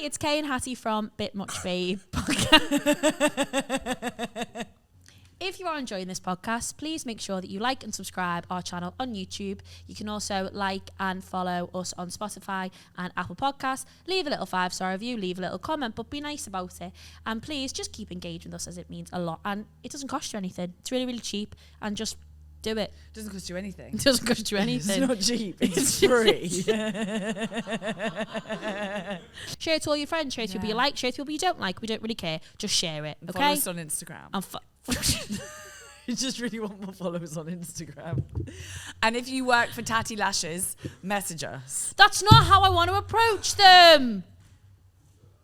it's Kay and Hattie from Bit Much Babe. If you are enjoying this podcast, please make sure that you like and subscribe our channel on YouTube. You can also like and follow us on Spotify and Apple Podcasts. Leave a little 5-star review, leave a little comment, but be nice about it. And please just keep engaging with us, as it means a lot. And it doesn't cost you anything. It's really, really cheap. And just do it. It doesn't cost you anything. It doesn't cost you anything. It's not cheap. It's free. Share it to all your friends. Share it to people you like. Share it to people you don't like. We don't really care. Just share it. Okay? Follow us on Instagram. And You just really want more followers on Instagram. And if you work for Tatty Lashes, message us. That's not how I want to approach them.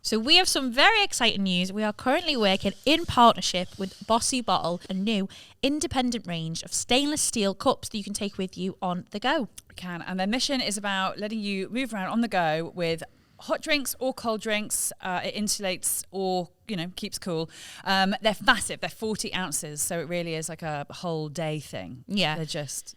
So we have some very exciting news. We are currently working in partnership with Bossy Bottle, a new independent range of stainless steel cups that you can take with you on the go. We can. And their mission is about letting you move around on the go with hot drinks or cold drinks. It insulates or, keeps cool. They're massive. They're 40 ounces. So it really is like a whole day thing. Yeah.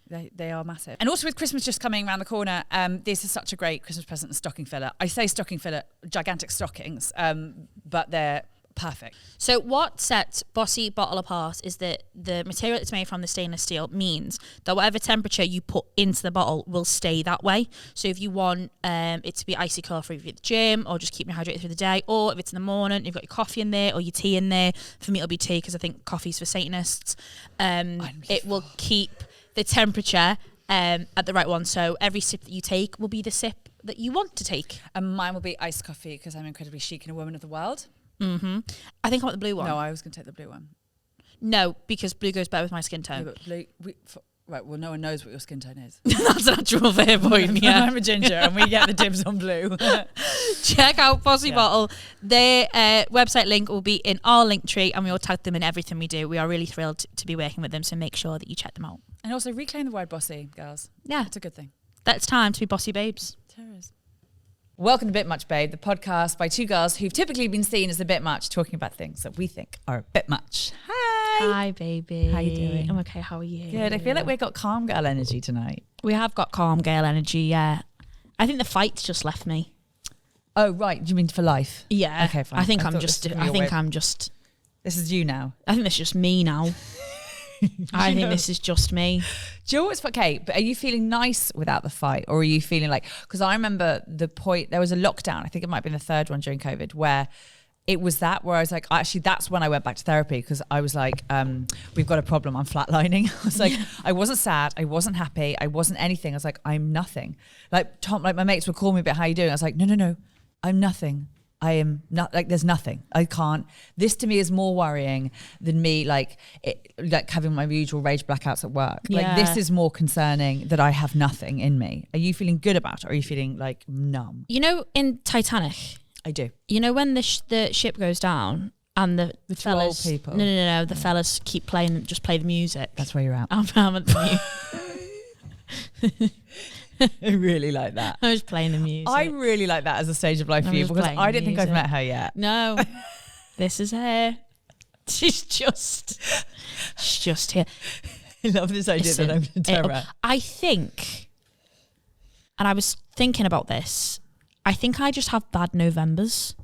They are massive. And also with Christmas just coming around the corner, this is such a great Christmas present and stocking filler. I say stocking filler, gigantic stockings, but they're perfect. So what sets Bossy Bottle apart is that the material it's made from, the stainless steel, means that whatever temperature you put into the bottle will stay that way. So if you want it to be icy cold for you at the gym, or just keep you hydrated through the day, or if it's in the morning, you've got your coffee in there or your tea in there. For me, it'll be tea because I think coffee's for Satanists. It will keep the temperature at the right one. So every sip that you take will be the sip that you want to take. And mine will be iced coffee because I'm incredibly chic and a woman of the world. Mm-hmm. I think I want the blue one. No, I was going to take the blue one. No, because blue goes better with my skin tone. Yeah, but blue, right, well, no one knows what your skin tone is. That's an actual fair point, yeah. I'm a ginger and we get the dibs on blue. Check out Bossy Bottle. Their website link will be in our link tree, and we will tag them in everything we do. We are really thrilled to be working with them, so make sure that you check them out. And also reclaim the word bossy, girls. Yeah. It's a good thing. It's time to be bossy babes. Terrors. Welcome to Bit Much Babe, the podcast by two girls who've typically been seen as a bit much, talking about things that we think are a bit much. Hi. Hi, baby. How you doing? I'm okay. How are you? Good. I feel like we've got calm girl energy tonight. We have got calm girl energy, yeah. I think the fight's just left me. Oh, right. Do you mean for life? Yeah. Okay, fine. I think I'm This is you now. I think that's just me now. I think this is just me. Do you know what's okay? But are you feeling nice without the fight, or are you feeling like? Because I remember the point there was a lockdown. I think it might have been the third one during COVID, where it was that where I was like, actually, that's when I went back to therapy because I was like, we've got a problem. I'm flatlining. I was like, I wasn't sad. I wasn't happy. I wasn't anything. I was like, I'm nothing. Like my mates would call me, but how are you doing? I was like, no, I'm nothing. I am not, like, there's nothing. I can't. This to me is more worrying than me like having my usual rage blackouts at work. Yeah. Like, this is more concerning that I have nothing in me. Are you feeling good about it, or are you feeling like numb? You know, in Titanic, I do. you know when the ship goes down and the fellas, two old people. No, the fellas keep playing, just play the music. That's where you're at. I'm at the music. I really like that. I was playing the music. I really like that as a stage of life for you, because I don't think I've met her yet. No, this is her. She's just here. I love this idea that I'm going to tell her. I think, and I was thinking about this, I think I just have bad Novembers.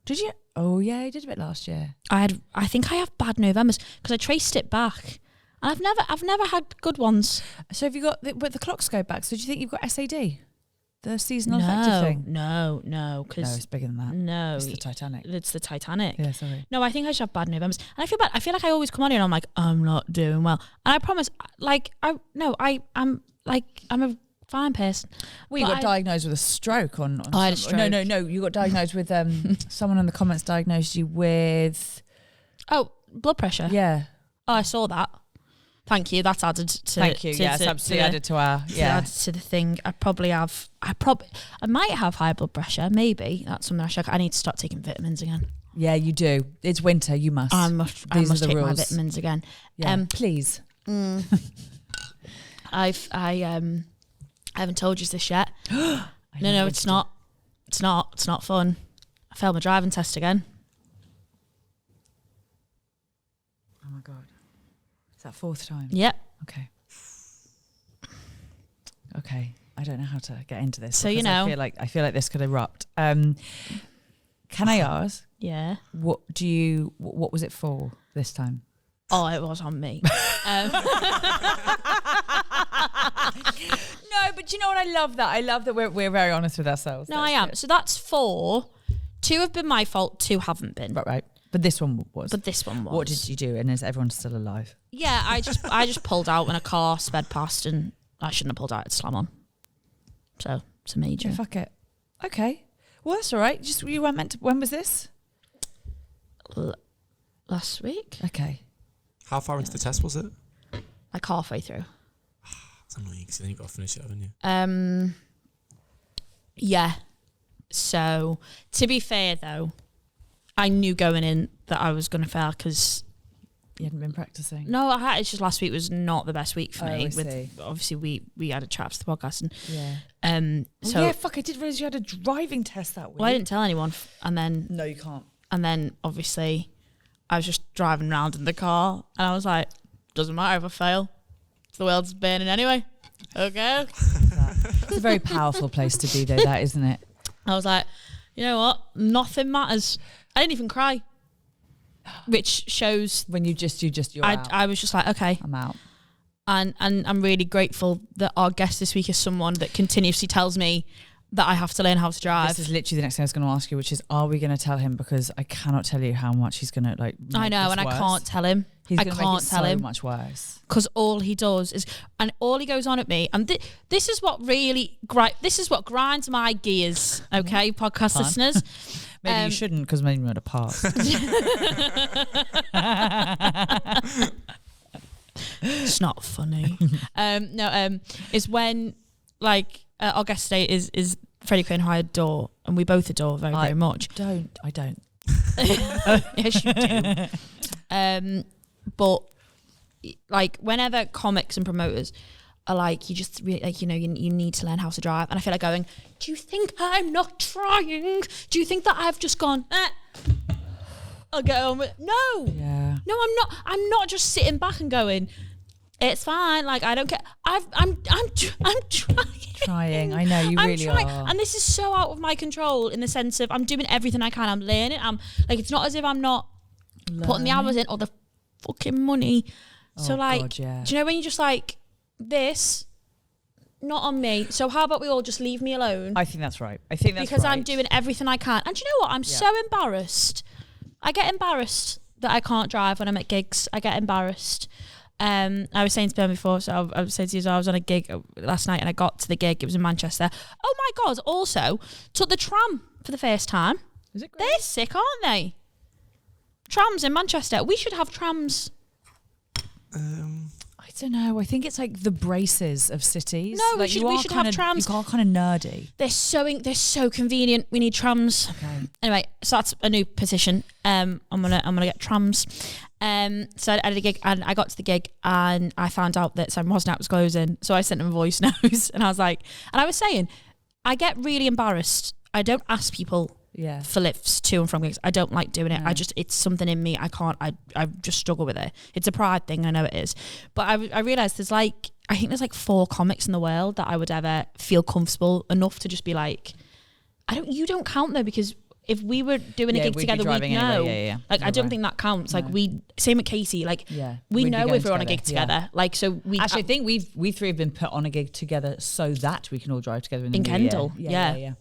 Did you? Oh yeah, you did a bit last year. I think I have bad Novembers because I traced it back. And I've never had good ones. So have you got but the clocks go back? So do you think you've got SAD, the seasonal affective thing? No, No, it's bigger than that. No, it's the Titanic. It's the Titanic. Yeah, sorry. No, I think I just have bad Novembers, and I feel bad. I feel like I always come on here and I'm like, I'm not doing well, and I promise, I'm a fine person. Well, you got diagnosed with a stroke on I had a stroke. No, you got diagnosed with someone in the comments diagnosed you with blood pressure. Yeah. Oh, I saw that. Thank you. That's added to. Thank you. Yes, absolutely added to our. Yeah. Added to the thing. I might have high blood pressure. Maybe that's something I need to start taking vitamins again. Yeah, you do. It's winter. You must. I must take my vitamins again. Yeah. Please. I haven't told you this yet. No, it's not. It's not fun. I failed my driving test again. Oh my God. Is that fourth time? Yep. Okay. I don't know how to get into this. So, because I feel like this could erupt. Can I ask? Yeah. What was it for this time? Oh, it was on me. No, but you know what? I love that. I love that we're very honest with ourselves. No, I am. So that's 4. 2 have been my fault. 2 haven't been. Right. But this one was. What did you do? And is everyone still alive? Yeah, I just pulled out when a car sped past, and I shouldn't have pulled out. It's slam on. So it's a major. Yeah, fuck it. Okay. Well, that's all right. You weren't meant to. When was this? Last week. Okay. How far into the test was it? Like halfway through. That's annoying because then you've got to finish it, haven't you? Yeah. So to be fair though, I knew going in that I was going to fail because you hadn't been practicing. No, I had. It's just last week was not the best week for me. I see. Obviously we had a chat to the podcast and so I did realise you had a driving test that week. Well, I didn't tell anyone, and then no, you can't. And then obviously I was just driving around in the car, and I was like, doesn't matter if I fail. The world's burning anyway. Okay. It's a very powerful place to be, though, that, isn't it? I was like, you know what? Nothing matters. I didn't even cry, which shows when you're out. I was just like, okay, I'm out. And I'm really grateful that our guest this week is someone that continuously tells me that I have to learn how to drive. This is literally the next thing I was going to ask you, which is, are we going to tell him? Because I cannot tell you how much he's going to make I know, and worse. I can't tell him. He's I can't can't tell him so much worse. Because all he does is, and all he goes on at me, and this is what really this is what grinds my gears. Okay, podcast listeners. Maybe you shouldn't, because maybe you're at a pass. It's not funny. Is when our guest today is Freddy Quinne, who I adore, and we both adore very, very much. I don't. Yes, you do. But whenever comics and promoters are like, you just really, you need to learn how to drive, and I feel like going, do you think I'm not trying? Do you think that I've just gone? I'll get on with no. Yeah. No, I'm not. I'm not just sitting back and going, it's fine. I don't care. I'm trying. I know you really are. And this is so out of my control in the sense of I'm doing everything I can. I'm learning. I'm it's not as if I'm not putting the hours in or the fucking money. So God, yeah. do you know when you're just this? Not on me. So how about we all just leave me alone? I think that's right. Because I'm doing everything I can. And do you know what? I'm so embarrassed. I get embarrassed that I can't drive when I'm at gigs. I get embarrassed. I was saying to Ben before, so I was saying to you, so I was on a gig last night and I got to the gig. It was in Manchester. Oh my God. Also, took the tram for the first time. Is it great? They're sick, aren't they? Trams in Manchester. We should have trams. I don't know. I think it's the braces of cities. No, we should have trams. You are kind of nerdy. They're so convenient. We need trams. Okay. Anyway, so that's a new petition. I'm gonna get trams. So I did a gig and I got to the gig and I found out that Sam Wozniak was closing. So I sent him a voice note and I was saying, I get really embarrassed. I don't ask people for lifts to and from gigs. I don't like doing it. No. It's something in me. I just struggle with it. It's a pride thing. I know it is. But I realised I think there's 4 comics in the world that I would ever feel comfortable enough to just be you don't count though, because if we were doing a gig together, we'd know. Anyway. I don't think that counts. No. Same with Casey. We know if we're on a gig together. So we actually, I think we 3 have been put on a gig together so that we can all drive together in the new Kendal. year.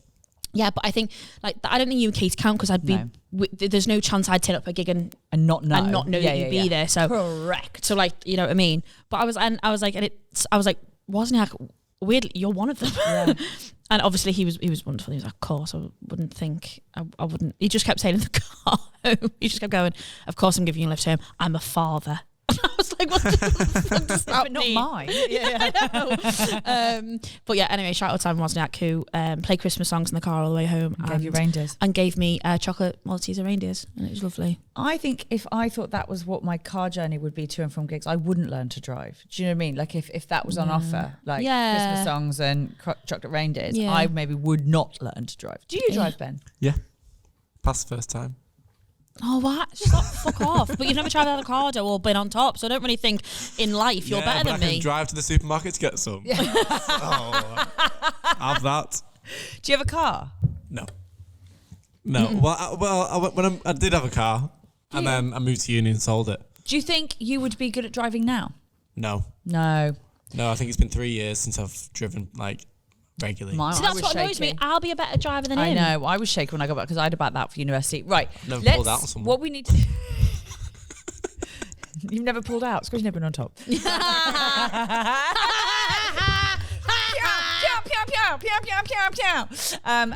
Yeah, but I think I don't think you and Casey count because I'd be. There's no chance I'd turn up a gig and not know that you'd be there. So correct. So you know what I mean. But I was like, Wozniak, weirdly, you're one of them. Yeah. And obviously he was wonderful. He was like, of course, I wouldn't think, I wouldn't. He just kept saying in the car home, he just kept going, of course I'm giving you a lift home. I'm a father. I was like, what the fuck does that mean? Not mine. Yeah, I know. But yeah, anyway, shout out to Simon Wozniak, who played Christmas songs in the car all the way home. Gave you reindeers. And gave me chocolate Maltese reindeers. And it was lovely. I think if I thought that was what my car journey would be to and from gigs, I wouldn't learn to drive. Do you know what I mean? If that was on offer, Christmas songs and chocolate reindeers, I maybe would not learn to drive. Do you drive, Ben? Yeah. Passed the first time. Oh, what? Fuck off. But you've never tried avocado or been on top, so I don't really think in life you're better than I me. can drive to the supermarket to get some. Have that. Do you have a car? No. Well, I did have a car, and then I moved to uni and sold it. Do you think you would be good at driving now? No, I I think it's been 3 years since I've driven regularly. So that's what annoys me. I'll be a better driver than him. I know. I was shaking when I got back because I had about that for university. Right. Never pulled out on someone. What we need to... You've never pulled out. It's because you've never been on top.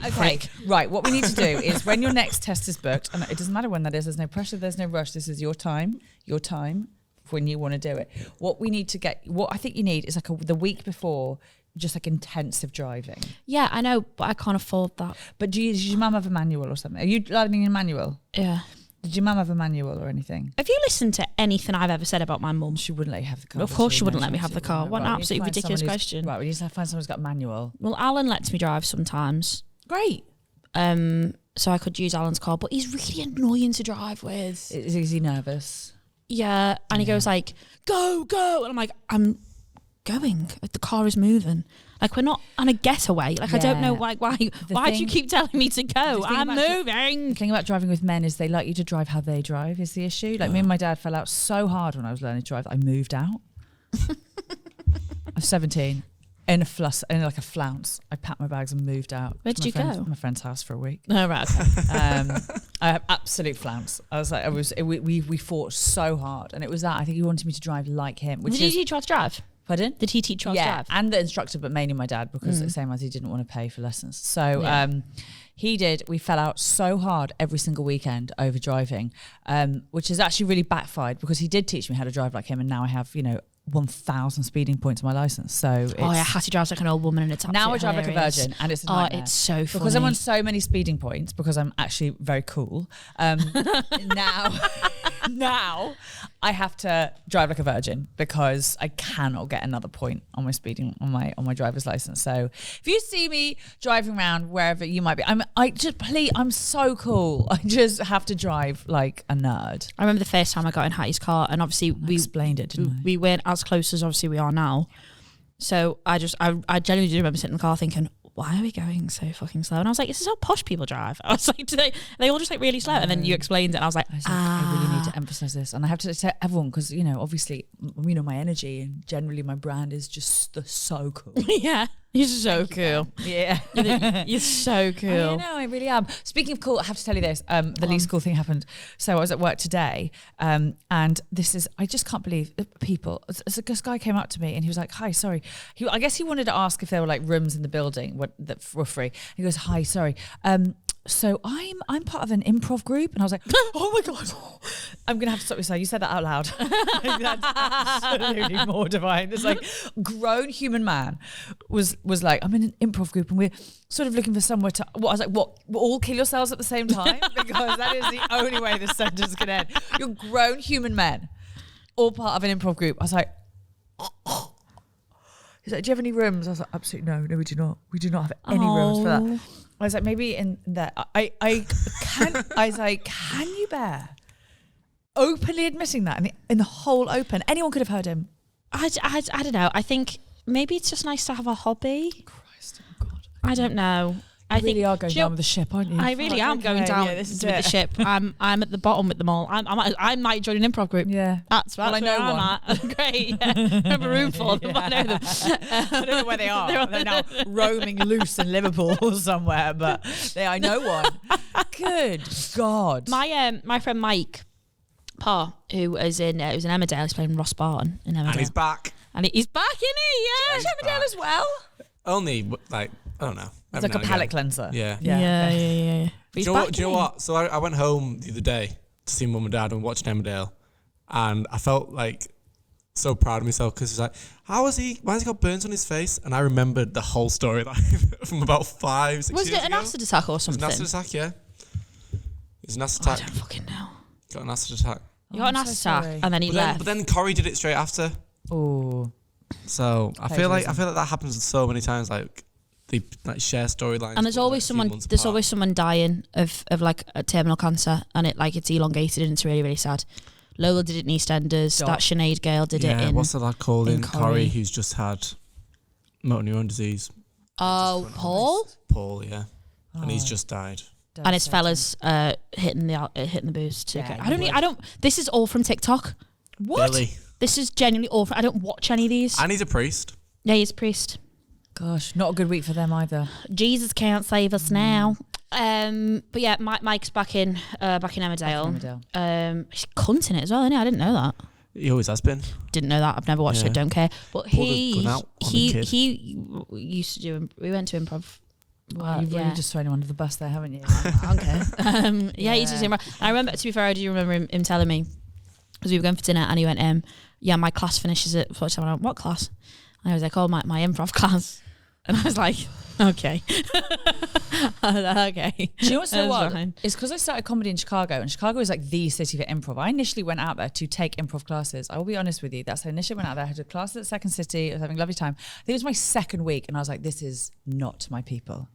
Okay. Right. What we need to do is when your next test is booked, and it doesn't matter when that is, there's no pressure, there's no rush. This is your time when you want to do it. What I think you need is the week before, just intensive driving. Yeah, I know, but I can't afford that. But does your mum have a manual or something? Are you learning a manual? Yeah. Did your mum have a manual or anything? Have you listened to anything I've ever said about my mum? She wouldn't let you have the car. Of course she wouldn't let me have the car. What an absolutely ridiculous question. Right, we need to find someone who's got a manual. Well, Alan lets me drive sometimes. Great. So I could use Alan's car, but he's really annoying to drive with. Is he nervous? Yeah, and he goes like, go, and I'm like, I'm going. The car is moving. Like, we're not on a getaway. Like, I don't know why do you keep telling me to go? I'm moving. The thing about driving with men is they like you to drive how they drive is the issue. Like, me and my dad fell out so hard when I was learning to drive that I moved out. I was 17. In a flounce. I packed my bags and moved out. Where did you go? My friend's house for a week. Oh, right, okay. I have absolute flounce. We fought so hard. And it was that. I think he wanted me to drive like him. Did he teach you how to drive? Pardon? Did he teach you how to drive? And the instructor, but mainly my dad, because the same as he didn't want to pay for lessons. So he did. We fell out so hard every single weekend over driving, which has actually really backfired because he did teach me how to drive like him, and now I have 1,000 speeding points on my license. So Hatty drives like an old woman in a taxi. Now I drive like a virgin, and it's a nightmare. It's so funny because I'm on so many speeding points because I'm actually very cool. Now I have to drive like a virgin because I cannot get another point on my speeding on my driver's license. So if you see me driving around wherever you might be, I'm so cool. I just have to drive like a nerd. I remember the first time I got in Hatty's car, and obviously we explained it, didn't I? We weren't as close as obviously we are now. So I genuinely do remember sitting in the car thinking, why are we going so fucking slow? And I was like, this is how posh people drive. I was like, they all just like really slow? And then you explained it, and I was like, I really need to emphasize this. And I have to tell everyone, because, obviously, my energy and generally my brand is just so cool. Yeah. You're so cool. Yeah. You're so cool. I really am. Speaking of cool, I have to tell you this. The least cool thing happened. So I was at work today, and this is, I just can't believe people. This guy came up to me and he was like, hi, sorry. I guess he wanted to ask if there were like rooms in the building that were free. He goes, hi, sorry. So I'm part of an improv group, and I was like, oh my god, I'm gonna have to stop you. So you said that out loud. That's absolutely mortifying. This like grown human man was like, I'm in an improv group, and we're sort of looking for somewhere to. I was like, what? We'll all kill yourselves at the same time, because that is the only way this sentence can end. You're grown human men, all part of an improv group. I was like. He's like, do you have any rooms? I was like, absolutely no, we do not. We do not have any rooms for that. I was like, maybe in there. I was like, can you bear openly admitting that in the whole open? Anyone could have heard him. I don't know. I think maybe it's just nice to have a hobby. Christ, oh God. I don't know. You really are going down with the ship, aren't you? I really am going down with the ship. I'm at the bottom with them all. I might join an improv group. Yeah, that's well, I know where one. I'm at. Great. Yeah. I have a room full of them. I know them. I don't know where they are. They're now roaming loose in Liverpool or somewhere. But I know one. Good God. My friend Mike Parr, who was in Emmerdale, he's playing Ross Barton in Emmerdale. And he's back. And he's back, isn't he? Yeah, he's Emmerdale as well. Only like I don't know. It's like a palate cleanser. Yeah. Yeah. Do you know what? So I went home the other day to see Mum and Dad and watch Emmerdale, and I felt like so proud of myself because he's like, why has he got burns on his face? And I remembered the whole storyline from about 5-6 years ago. Was it an acid attack or something? It was an acid attack, yeah. It was an acid attack. I don't fucking know. Got an acid attack. You got an acid attack, and then he left. But then Corrie did it straight after. Oh. So I feel like that happens so many times. Like they like share storylines. And there's always someone dying of like a terminal cancer, and it's elongated and it's really, really sad. Lola did it in EastEnders. That Sinead girl did it in. What's the lad called in Corrie, who's just had motor neuron disease? Oh, Paul. Paul, yeah, and he's just died. And his fella's hitting the booze too. Yeah, I don't. This is all from TikTok. What? Billy. This is genuinely all from. I don't watch any of these. And he's a priest. Yeah, he's a priest. Gosh, not a good week for them either. Jesus can't save us now. But yeah, Mike's back in Emmerdale. He's cunting it as well, isn't he? I didn't know that. He always has been. Didn't know that. I've never watched it. Don't care. But he used to do. We went to improv. Well, you've really just thrown him under the bus there, haven't you? Okay. He used to do improv. I remember. To be fair, I do remember him telling me, because we were going for dinner and he went, yeah, my class finishes at what class? And I was like, oh, my improv class. And I was like, okay. Okay. Do you know what's so wild? It's because I started comedy in Chicago, and Chicago is like the city for improv. I initially went out there to take improv classes. I will be honest with you. That's how I initially went out there. I had a class at Second City. I was having a lovely time. I think it was my second week, and I was like, this is not my people.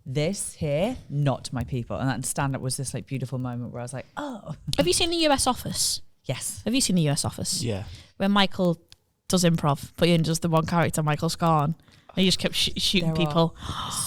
This here, not my people. And that stand-up was this like beautiful moment where I was like, oh. Have you seen the US Office? Yes. Have you seen the US Office? Yeah. When Michael does improv, but Ian does the one character, Michael Scarn. He just kept shooting people.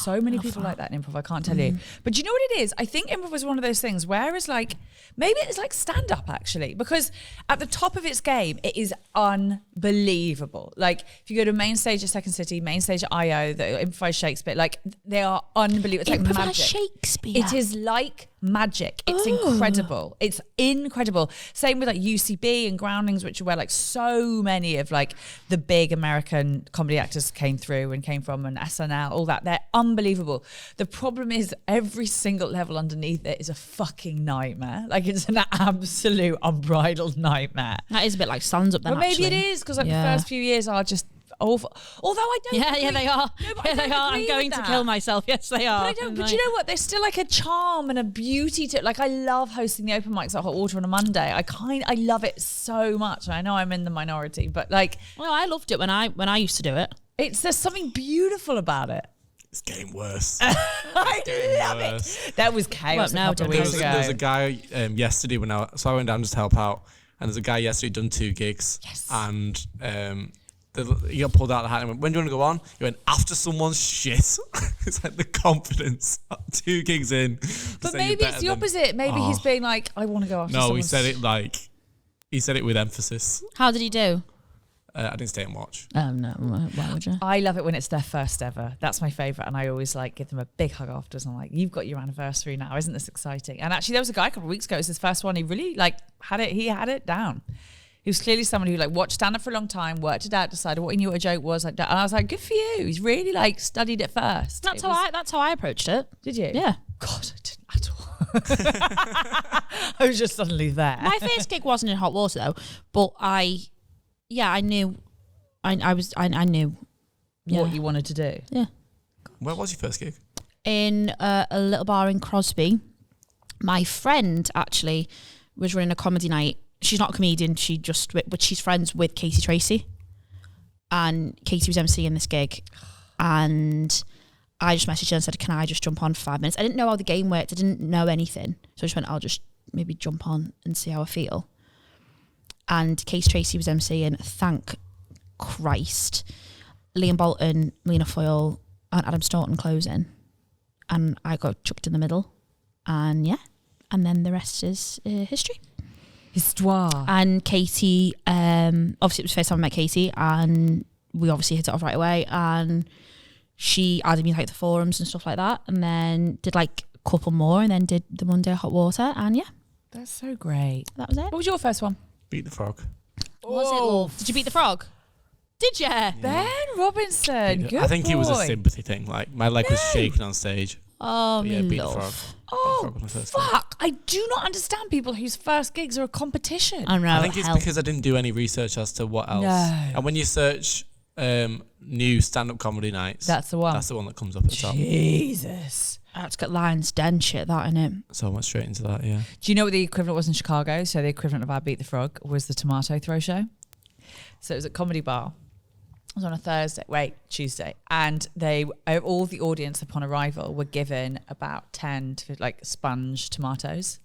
So many people like that in improv, I can't tell you. But do you know what it is? I think improv is one of those things where it's like, maybe it's like stand-up actually, because at the top of its game, it is unbelievable. Like if you go to main stage at Second City, main stage at IO, the improvised Shakespeare, like they are unbelievable. It's like magic. Shakespeare. It is like magic. It's incredible. It's incredible. Same with like UCB and Groundlings, which are where like so many of like the big American comedy actors came through and came from, and SNL, all that. They're unbelievable. The problem is every single level underneath it is a fucking nightmare. Like it's an absolute unbridled nightmare. That is a bit like stand up then. But maybe it is, because like the first few years are just awful. Although I don't. Yeah, they are. No, yeah, they are. I'm going to kill myself. Yes, they are. But I don't. But you know what? There's still like a charm and a beauty to it. Like I love hosting the open mics at Hot Water on a Monday. I love it so much. I know I'm in the minority, but like. Well, I loved it when I used to do it. There's something beautiful about it. It's getting worse. I love it. That was chaos. Well, there was a guy yesterday so I went down just to help out, and there's a guy yesterday done 2 gigs. Yes. And he got pulled out of the hat and went, when do you want to go on? He went, after someone's shit. It's like the confidence. 2 gigs in. But maybe it's the opposite. Maybe he's being like, I want to go after someone. No, he said it with emphasis. How did he do? I didn't stay and watch. No, why would you? I love it when it's their first ever. That's my favourite, and I always like give them a big hug afterwards. I'm like, you've got your anniversary now, isn't this exciting? And actually, there was a guy a couple of weeks ago. It was his first one. He really like had it. He had it down. He was clearly someone who like watched stand up for a long time, worked it out, decided what he knew what a joke was. Like that. And I was like, good for you. He's really like studied it first. That's how I approached it. Did you? Yeah. God, I didn't at all. I was just suddenly there. My first gig wasn't in Hot Water though, but I knew. I knew what you wanted to do. Yeah. Where was your first gig? In a little bar in Crosby. My friend actually was running a comedy night. She's not a comedian. But she's friends with Katie Tracy, and Katie was emceeing this gig, and I just messaged her and said, "Can I just jump on for 5 minutes?" I didn't know how the game worked. I didn't know anything, so I just went, "I'll just maybe jump on and see how I feel." And Katie Tracy was emceeing. Thank Christ. Liam Bolton, Lena Foyle, and Adam Staunton closing, and I got chucked in the middle, and then the rest is history. Histoire. And Katie, obviously it was the first time I met Katie, and we obviously hit it off right away, and she added me like the forums and stuff like that, and then did like a couple more, and then did the Monday Hot Water, and that's so great. That was it. What was your first one? Beat the Frog. Was it, love? Did you beat the frog? Did you? Ben Robinson, good I think boy. it was a sympathy thing. Like my leg was shaking on stage. Oh, But yeah, beat the love. Frog. Oh, fuck. I do not understand people whose first gigs are a competition. I know. I think it's because I didn't do any research as to what else. No. And when you search new stand-up comedy nights, That's the one. That's the one that comes up at the top. Jesus. It's got Lion's Den shit, that, innit? So I went straight into that, yeah. Do you know what the equivalent was in Chicago? So the equivalent of our Beat the Frog was the Tomato Throw Show. So it was at Comedy Bar. was on a Tuesday, and all the audience upon arrival were given about 10 to like sponge tomatoes.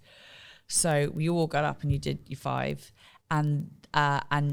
So you all got up and you did your 5, and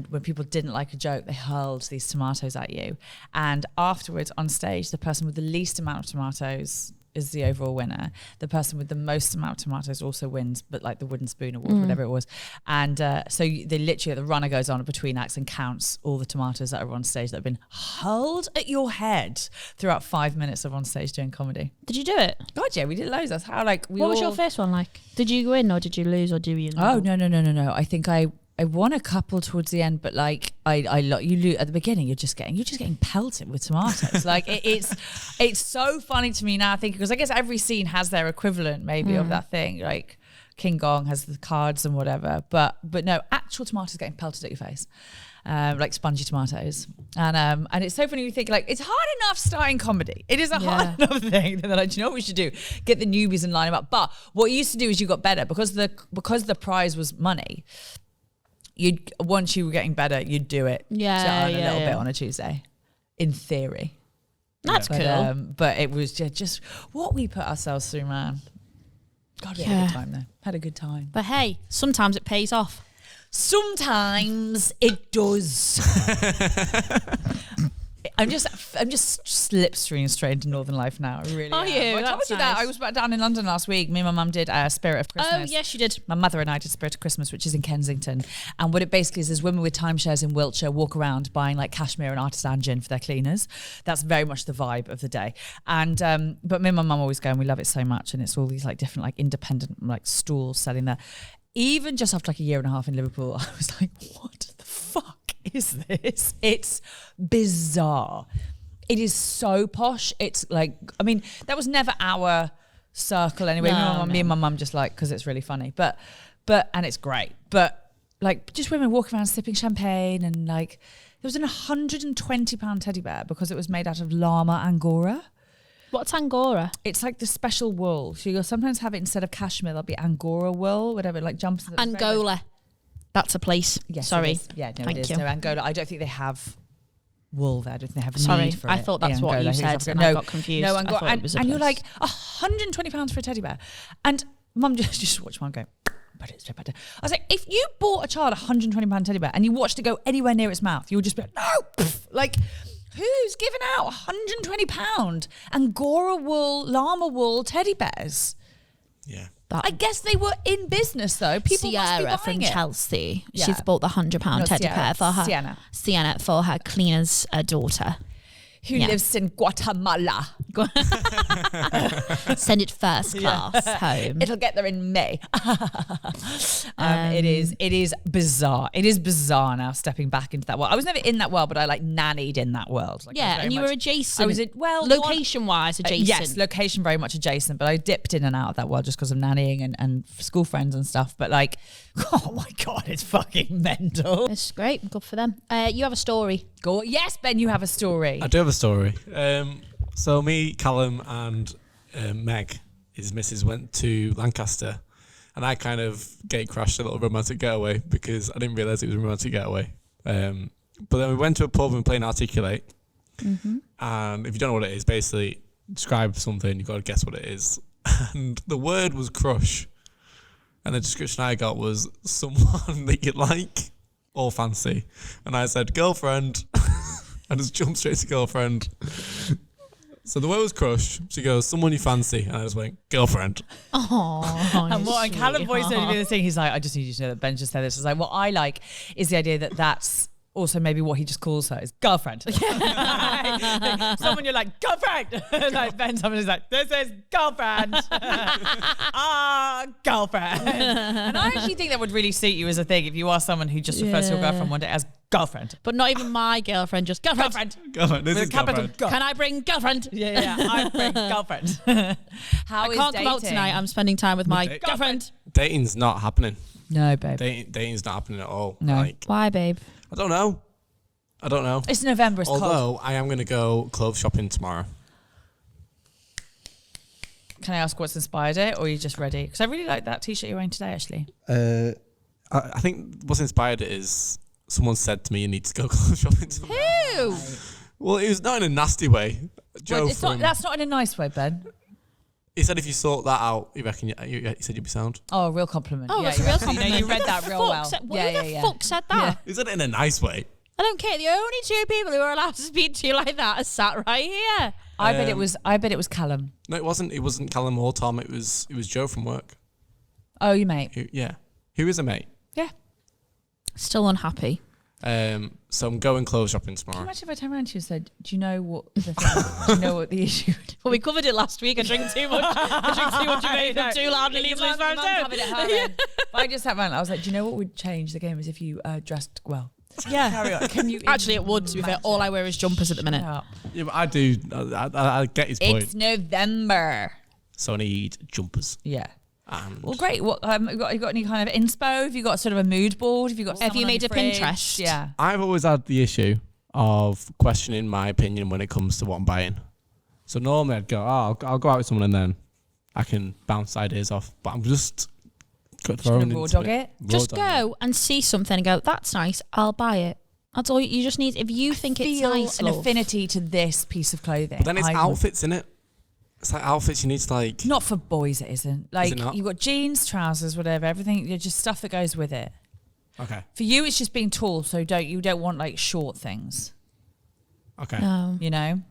when people didn't like a joke, they hurled these tomatoes at you. And afterwards on stage, the person with the least amount of tomatoes is the overall winner. The person with the most amount of tomatoes also wins, but like the wooden spoon award, whatever it was. And the runner goes on between acts and counts all the tomatoes that are on stage that have been hurled at your head throughout 5 minutes of on stage doing comedy. Did you do it? God, yeah, we did loads. That's how like we. What was your first one like? Did you win or did you lose or do you? Oh no! I think I won a couple towards the end, but like you lose at the beginning. You're just getting pelted with tomatoes. Like it's so funny to me now thinking, because I guess every scene has their equivalent maybe of that thing. Like King Gong has the cards and whatever, but no, actual tomatoes getting pelted at your face, like spongy tomatoes. And it's so funny. You think like it's hard enough starting comedy. It is a hard enough thing. Then like, do you know what we should do? Get the newbies and line them up. But what you used to do is you got better because the prize was money. Once you were getting better, you'd do it to earn a little bit on a Tuesday, in theory. That's cool. But it was just what we put ourselves through, man. God, we had a good time though. Had a good time. But hey, sometimes it pays off. Sometimes it does. I'm just slipstreaming straight into Northern Life now. I really Are am. you? I told you that. I was down in London last week. Me and my mum did Spirit of Christmas. Oh, yes, you did. My mother and I did Spirit of Christmas, which is in Kensington. And what it basically is women with timeshares in Wiltshire walk around buying like cashmere and artisan gin for their cleaners. That's very much the vibe of the day. And but me and my mum always go, and we love it so much. And it's all these like different like independent like stalls selling there. Even just after like a year and a half in Liverpool, I was like, what the fuck is this? It's bizarre. It is so posh. It's like, I mean, that was never our circle anyway. Me and my mum just like, because it's really funny. But, and it's great. But like, just women walking around sipping champagne and like, there was an £120 teddy bear because it was made out of llama Angora. What's Angora? It's like the special wool. So you'll sometimes have it instead of cashmere, there'll be Angora wool, whatever, like jumps. Angola. That's a place. Yes, sorry. Yeah, no, Thank it is. you. No, Angola. I don't think they have wool there. I don't think they have a need for it. I thought that's what you said and I got confused. No, Angola. And you're place. like, £120 for a teddy bear. And mum just watched mum go, but it's better. I was like, if you bought a child a £120 teddy bear and you watched it go anywhere near its mouth, you would just be like, no, like, who's giving out £120 Angora wool, llama wool teddy bears? Yeah. I guess they were in business though. People Sierra must be from buying it. Chelsea. Yeah. She's bought the £100 teddy bear for her. Sienna for her cleaner's daughter. Who lives in Guatemala. Send it first class home. It'll get there in May. It is bizarre. It is bizarre now stepping back into that world. I was never in that world, but I like nannied in that world. Like, yeah, and you were adjacent. I was location-wise adjacent. Yes, location very much adjacent, but I dipped in and out of that world just because of nannying and school friends and stuff. But like, oh my God, it's fucking mental. It's great. Good for them. You have a story. Go. Yes, Ben, you have a story. I do have a story. So me, Callum and Meg, his missus, went to Lancaster and I kind of gate crashed a little romantic getaway because I didn't realise it was a romantic getaway. But then we went to a pub and played Articulate. Mm-hmm. And if you don't know what it is, basically describe something, you've got to guess what it is. And the word was crush. And the description I got was someone that you like or fancy. And I said, girlfriend. I just jumped straight to girlfriend. So the word was crush. She goes, someone you fancy. And I just went, girlfriend. Oh, and what Callum voiced over the thing, he's like, I just need you to know that Ben just said this. I was like, what I like is the idea that that's also maybe what he just calls her is girlfriend. Someone you're like, girlfriend. Like Ben, someone is like, this is girlfriend. Girlfriend. And I actually think that would really suit you as a thing if you are someone who just refers to your girlfriend one day as girlfriend. But not even my girlfriend, just girlfriend. Girlfriend. This is girlfriend. Can I bring girlfriend? Yeah. I bring girlfriend. I can't come out tonight. I'm spending time with my girlfriend. Dating's not happening. No, babe. Dating's not happening at all. No. Like, why, babe? I don't know. It's November. It's cold. Although I am going to go clothes shopping tomorrow. Can I ask what's inspired it, or are you just ready? Because I really like that t-shirt you're wearing today, actually. I think what's inspired it is someone said to me, you need to go clothes shopping tomorrow. Who? you? Well, it was not in a nasty way. Joe, Well, it's not, that's not in a nice way, Ben. he said if you sort that out, you reckon he said you'd be sound. Oh, a real compliment. Oh, yeah, that's a you real actually- compliment. You read Who that the real fuck well. said- Who the fuck said that? He said it in a nice way. I don't care. The only two people who are allowed to speak to you like that are sat right here. I bet it was Callum. No, it wasn't. It wasn't Callum or Tom. It was Joe from work. Oh, you mate. Who is a mate. Yeah. Still unhappy. So I'm going clothes shopping Can you tomorrow. imagine if I turned around to you and said, "Do you know what the thing, do you know what the issue?" Well, we covered it last week. I drink too much. I drink too much. You made them too loud and leaves loose But I just sat around. I was like, "Do you know what would change the game is if you dressed well." Yeah. Carry on. Can you? Actually, it would. To be fair, all I wear is jumpers at the minute. Yeah, but I do. I get his point. It's November. So I need jumpers. Yeah. And Well, great. What you got any kind of inspo? Have you got sort of a mood board? Have you got? Have you someone on made your a fridge? Pinterest? Yeah. I've always had the issue of questioning my opinion when it comes to what I'm buying. So normally I'd go, I'll go out with someone and then I can bounce ideas off. But I'm just thrown gonna raw into dog it? Just go and see something and go, that's nice, I'll buy it. That's all you just need. If you think it's Feel nice, an love. affinity to this piece of clothing. But then it's I would- outfits, innit? It's like outfits you need to like. Not for boys, it isn't. Like it not? you've got jeans, trousers, whatever. Everything. You're just stuff that goes with it. Okay. For you, it's just being tall. So you don't want like short things. Okay. No. You know.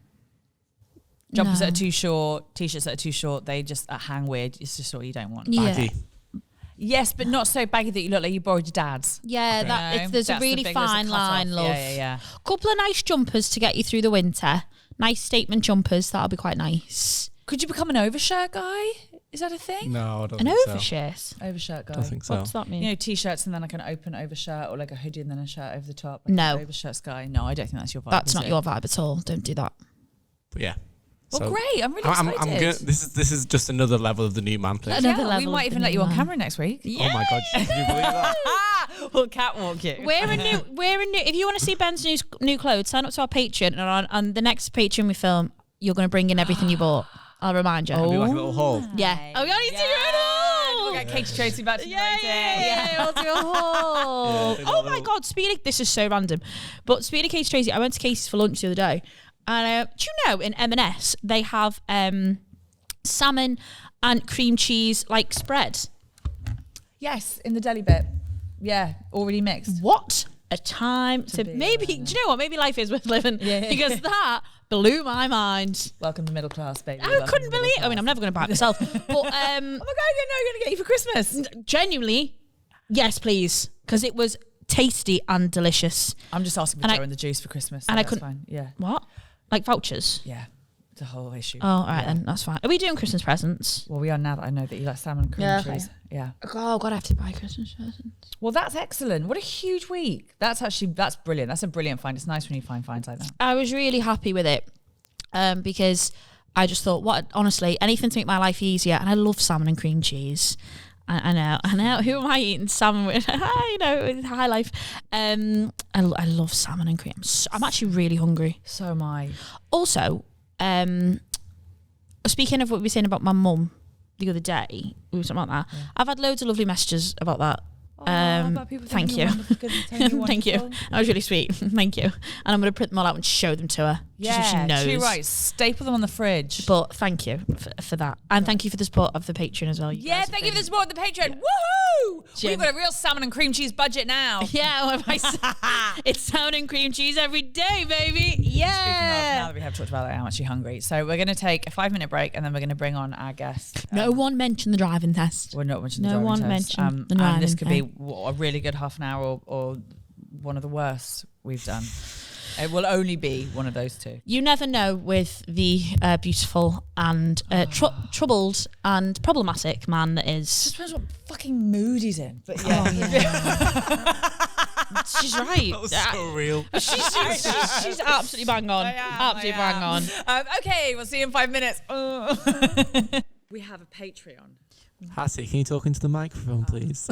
Jumpers No. that are too short, t-shirts that are too short. They just hang weird. It's just what you don't want. Yeah. Baggy. Yes, but not so baggy that you look like you borrowed your dad's. Yeah, Okay. that You know? it's, there's That's a the really big- there's a fine cut-off. line, love. Yeah. Couple of nice jumpers to get you through the winter. Nice statement jumpers, that'll be quite nice. Could you become an overshirt guy? Is that a thing? No, I don't An think so. overshirt. Overshirt guy. I don't think so. What does that mean? You know, t-shirts and then like an open overshirt or like a hoodie and then a shirt over the top. Like No. an overshirts guy. No, I don't think that's your vibe. That's is not it? your vibe at all. Don't do that. But yeah. Well, So great. I'm really I'm excited. gonna, this is just another level of the new man thing. Another Yeah, level we of might the even let new you on man. camera next week. Oh my god, can you believe that? We'll catwalk you. We're a new. If you want to see Ben's new clothes, sign up to our Patreon, and on the next Patreon we film, you're going to bring in everything you bought. I'll remind you. It'll be like a little haul. Yeah. Oh, we need to do it all. We'll get Katie Tracy back to Yeah, we'll do a haul. Yeah, Oh my god, this is so random. But speaking of Katie Tracy, I went to Casey's for lunch the other day. And do you know in M&S they have salmon and cream cheese like spread? Yes, in the deli bit. Yeah, already mixed. What a time to be maybe, do you know what? Maybe life is worth living because that blew my mind. Welcome to middle class, baby. I Welcome couldn't to middle believe I'm class. never going to buy it myself. But Oh my god, you know I'm going to get you for Christmas. genuinely, yes, please. Because it was tasty and delicious. I'm just asking for And I- Joe and the juice for Christmas. and I that's couldn't- fine. Yeah. What? Like vouchers? Yeah. It's a whole issue. Oh, all right then. That's fine. Are we doing Christmas presents? Well, we are now that I know that you like salmon and cream Yeah, okay. cheese. Yeah. Oh, God, I have to buy Christmas presents. Well, that's excellent. What a huge week. That's brilliant. That's a brilliant find. It's nice when you find finds like that. I was really happy with it because I just thought, honestly, anything to make my life easier. And I love salmon and cream cheese. I know. Who am I eating salmon with? High life. I love salmon and cream. I'm actually really hungry. So am I. Also, speaking of what we were saying about my mum the other day, we were talking about that. Yeah. I've had loads of lovely messages about that. Thank you. Thank you. That was really sweet. Thank you. And I'm going to print them all out and show them to her. Yeah, just so she knows. too right. Staple them on the fridge. But thank you for that. And thank you for the support of the Patreon as well. Yeah, thank you for the support of the Patreon. Woohoo! Jim. We've got a real salmon and cream cheese budget now. Yeah, it's salmon and cream cheese every day, baby. Speaking of, now Yeah. that we have talked about it, I'm actually hungry. So we're going to take a 5-minute break and then we're going to bring on our guest. No one mentioned the driving test. We're not mentioning No the one driving test. mentioned the driving And this could be test. a really good half an hour or one of the worst we've done. It will only be one of those two. You never know with the beautiful and troubled and problematic man that is. Just depends what fucking mood he's in. But yeah. Oh, yeah. She's right. That was so real. She's absolutely bang on. Absolutely bang on. Okay, we'll see you in 5 minutes. We have a Patreon. Hattie, can you talk into the microphone, please?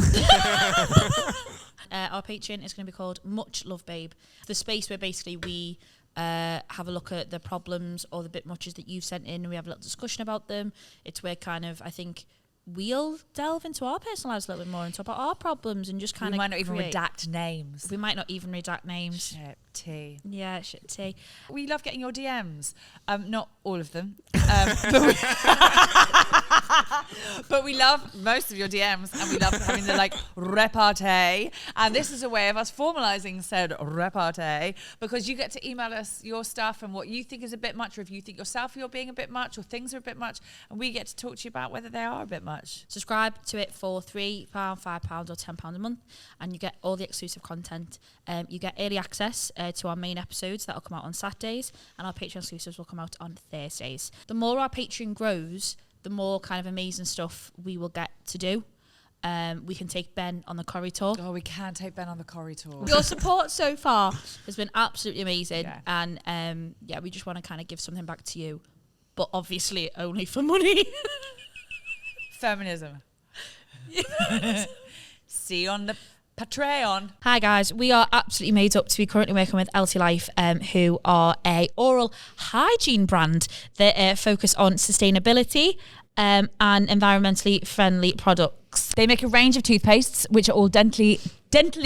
Our Patreon is going to be called Much Love Babe. The space where basically we have a look at the problems or the bit muches that you've sent in and we have a little discussion about them. It's where kind of, I think, we'll delve into our personal lives a little bit more and talk about our problems and just kind of. We might not even redact names. We might not even redact names. Shit tea. Yeah, shit tea. We love getting your DMs. Not all of them. But we love most of your DMs, and we love having the repartee. And this is a way of us formalizing said repartee, because you get to email us your stuff and what you think is a bit much, or if you think yourself you're being a bit much, or things are a bit much, and we get to talk to you about whether they are a bit much. Subscribe to it for £3, £5 or £10 a month, and you get all the exclusive content. You get early access to our main episodes that will come out on Saturdays, and our Patreon exclusives will come out on Thursdays. The more our Patreon grows, the more kind of amazing stuff we will get to do. We can take Ben on the corridor. Oh, we can take Ben on the corridor. Your support so far has been absolutely amazing. Yeah. And we just want to kind of give something back to you, but obviously only for money. Feminism. See you on the Patreon. Hi guys, we are absolutely made up to be currently working with Elty Life, who are a oral hygiene brand that focus on sustainability and environmentally friendly products. They make a range of toothpastes which are all dentally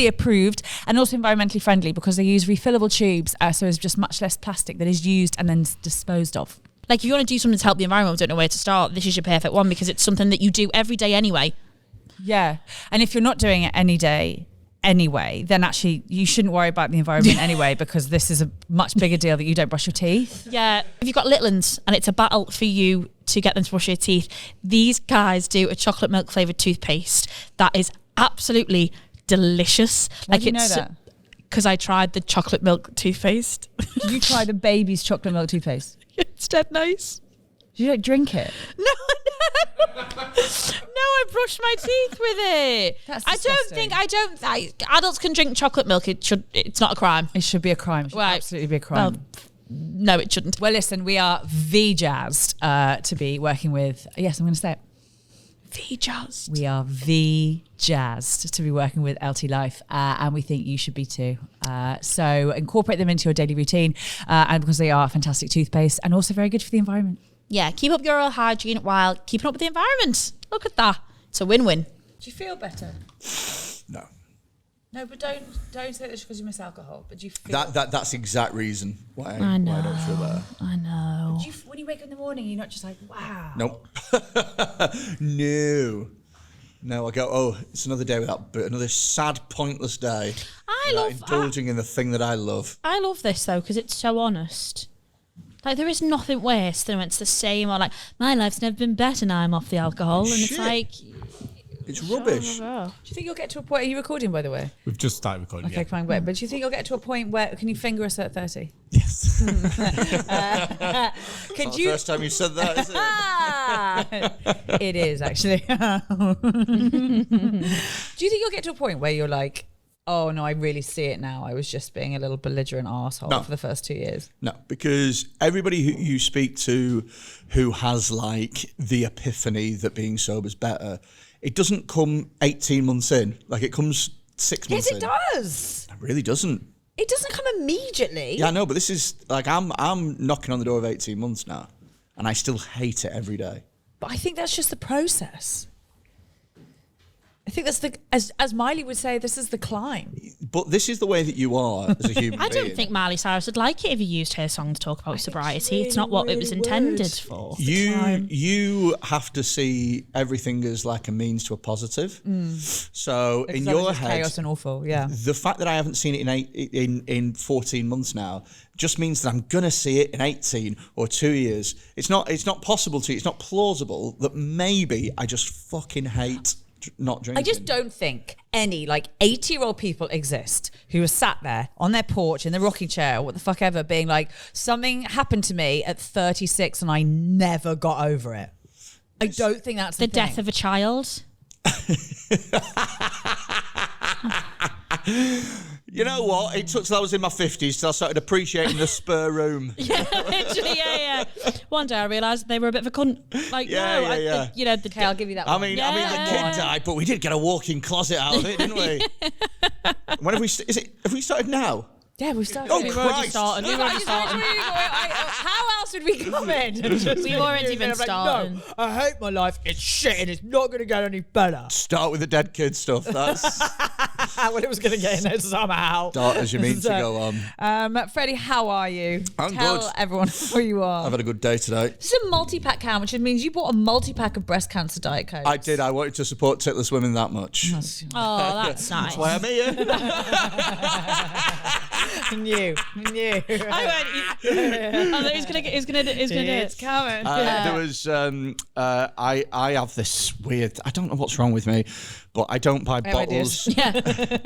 approved and also environmentally friendly, because they use refillable tubes, so there's just much less plastic that is used and then disposed of. Like, if you want to do something to help the environment, don't know where to start, this is your perfect one, because it's something that you do every day anyway. Yeah. And if you're not doing it any day anyway, then actually you shouldn't worry about the environment anyway, because this is a much bigger deal that you don't brush your teeth. Yeah. If you've got little ones and it's a battle for you to get them to brush your teeth, these guys do a chocolate milk flavoured toothpaste that is absolutely delicious. Why do you know that? Because I tried the chocolate milk toothpaste. Did you try the baby's chocolate milk toothpaste? It's dead nice. You don't drink it? No, I brushed my teeth with it. That's adults can drink chocolate milk. It's not a crime. It should be a crime. It should Right. absolutely be a crime. Well, no, it shouldn't. Well, listen, we are jazzed to be working with, yes, I'm going to say it. Jazzed. We are jazzed to be working with Elty Life, and we think you should be too. So incorporate them into your daily routine, and because they are fantastic toothpaste and also very good for the environment. Yeah, keep up your oral hygiene while keeping up with the environment. Look at that. It's a win-win. Do you feel better? No. No, but don't say this because you miss alcohol. But do you feel That's the exact reason why I don't feel better. I know. when you wake up in the morning, you're not just like, wow. Nope. No, I go, oh, it's another day without, but another sad, pointless day. Indulging in the thing that I love. I love this though, because it's so honest. Like, there is nothing worse than when it's the same, or like, my life's never been better now I'm off the alcohol. And Shit. it's like... It's rubbish. Do you think you'll get to a point, are you recording, by the way? We've just started recording. Okay, fine, wait. But do you think you'll get to a point where, can you finger us at 30? Yes. It's not the first time you said that, is it? It is, actually. Do you think you'll get to a point where you're like, oh no, I really see it now. I was just being a little belligerent arsehole for the first 2 years. No, because everybody who you speak to who has like the epiphany that being sober's better, it doesn't come 18 months in. Like, it comes 6 months in. Yes, it does. It really doesn't. It doesn't come immediately. Yeah, I know, but this is like, I'm knocking on the door of 18 months now, and I still hate it every day. But I think that's just the process. I think that's as Miley would say, this is the climb. But this is the way that you are as a human I don't being. think Miley Cyrus would like it if you used her song to talk about sobriety. It's not what it was intended for. You have to see everything as like a means to a positive. So in your head, chaos and awful. Yeah. the fact that I haven't seen it in 14 months now just means that I'm gonna see it in 18 or 2 years. It's not possible to. It's not plausible that maybe I just fucking hate not drinking. I just don't think any 80-year-old people exist who are sat there on their porch in the rocking chair or what the fuck ever being like, something happened to me at 36 and I never got over it. I don't think that's the thing. death of a child. You know what? It took till I was in my 50s till I started appreciating the spare room. Yeah, literally, yeah. One day I realised they were a bit of a cunt. Like, Yeah, no, yeah. you know, the Okay, I'll give you that I one. mean, Yeah. the kid died, but we did get a walk-in closet out of it, didn't we? When have we? Have we started now? Yeah, we started. Oh, We've already Christ. started. We've already started. How else would we come in? We've already been starting. No, I hate my life. It's shit and it's not going to get any better. Start with the dead kid stuff. That's Well, it was going to get in there somehow. start as you mean to go on. Freddie, how are you? I'm Tell good. everyone how you are. I've had a good day today. This is a multi-pack count, which means you bought a multi-pack of breast cancer Diet Coke. I did. I wanted to support titless women that much. Oh, that's nice. That's why I'm here. New. I thought he's gonna do it. It's coming. There was I have this weird. I don't know what's wrong with me, but I don't buy bottles. Yeah.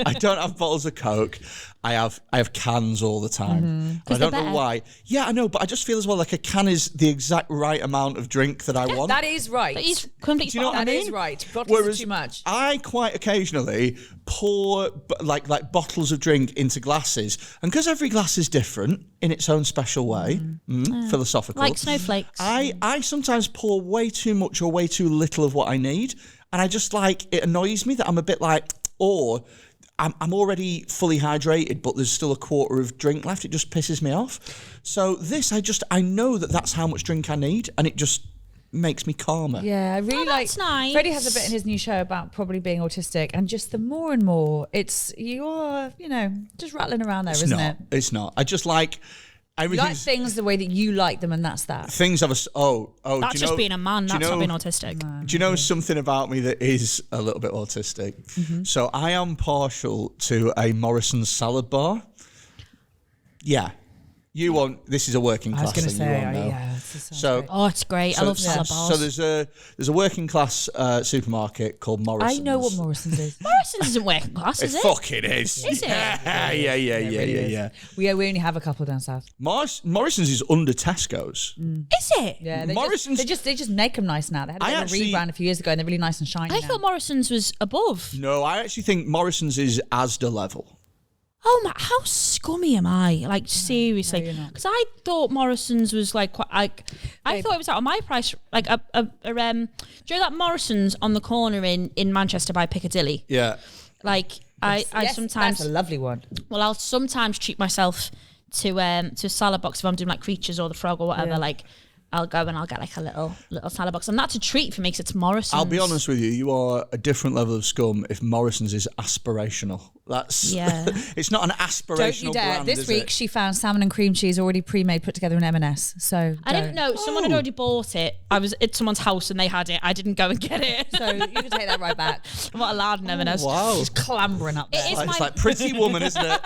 I don't have bottles of Coke. I have cans all the time. And I don't they're know better. why. Yeah, I know, but I just feel as well like a can is the exact right amount of drink that I want. That is right. But he's completely Do you know what I That mean? is right. Bottles Whereas are too much. I quite occasionally pour like bottles of drink into glasses, and because every glass is different in its own special way, philosophical. like snowflakes. I sometimes pour way too much or way too little of what I need, and I just it annoys me that I'm a bit like, or I'm already fully hydrated, but there's still a quarter of drink left. It just pisses me off. So this, I know that that's how much drink I need, and it just makes me calmer. Yeah, I really like. that's nice. Freddie has a bit in his new show about probably being autistic, and just the more and more, you are, just rattling around there, isn't it? It's not. I just like You like everything. things the way that you like them, and that's that. Things have a That's do you just know, being a man. do you That's not know- being autistic. Do you know something about me that is a little bit autistic? Mm-hmm. So I am partial to a Morrison's salad bar. Yeah. You want, this is a working I was class going to thing, say, you won't know. yeah. this sounds So- great. Oh, it's great. I love salad bars. So there's a working class supermarket called Morrison's. I know what Morrison's is. Morrison's isn't working class, It is it? fucking is. Is it? Yeah. We only have a couple down south. Morrison's is under Tesco's. Is it? Yeah, Morrison's- they just make them nice now. They had a I bit of a actually- rebrand a few years ago, and they're really nice and shiny. I now. thought Morrison's was above. No, I actually think Morrison's is Asda level. Oh my! How scummy am I? Like seriously? you're not. Because I thought Morrison's was like quite. I thought it was out of my price. Like do you know that Morrison's on the corner in Manchester by Piccadilly? Yeah. Like I Yes, sometimes. that's a lovely one. Well, I'll sometimes treat myself to a salad box if I'm doing like Creatures or the Frog or whatever. Yeah. Like I'll go and I'll get like a little salad box, and that's a treat for me because it's Morrison's. I'll be honest with you, you are a different level of scum if Morrison's is aspirational. That's Yeah. It's not an aspirational Don't you dare! brand, This is week it? she found salmon and cream cheese already pre-made, put together in M&S. So I didn't know. Someone had already bought it. I was at someone's house and they had it. I didn't go and get it. So you can take that right back. I'm not allowed in M&S. Wow. Just clambering up there. It is It's my- like Pretty Woman, isn't it?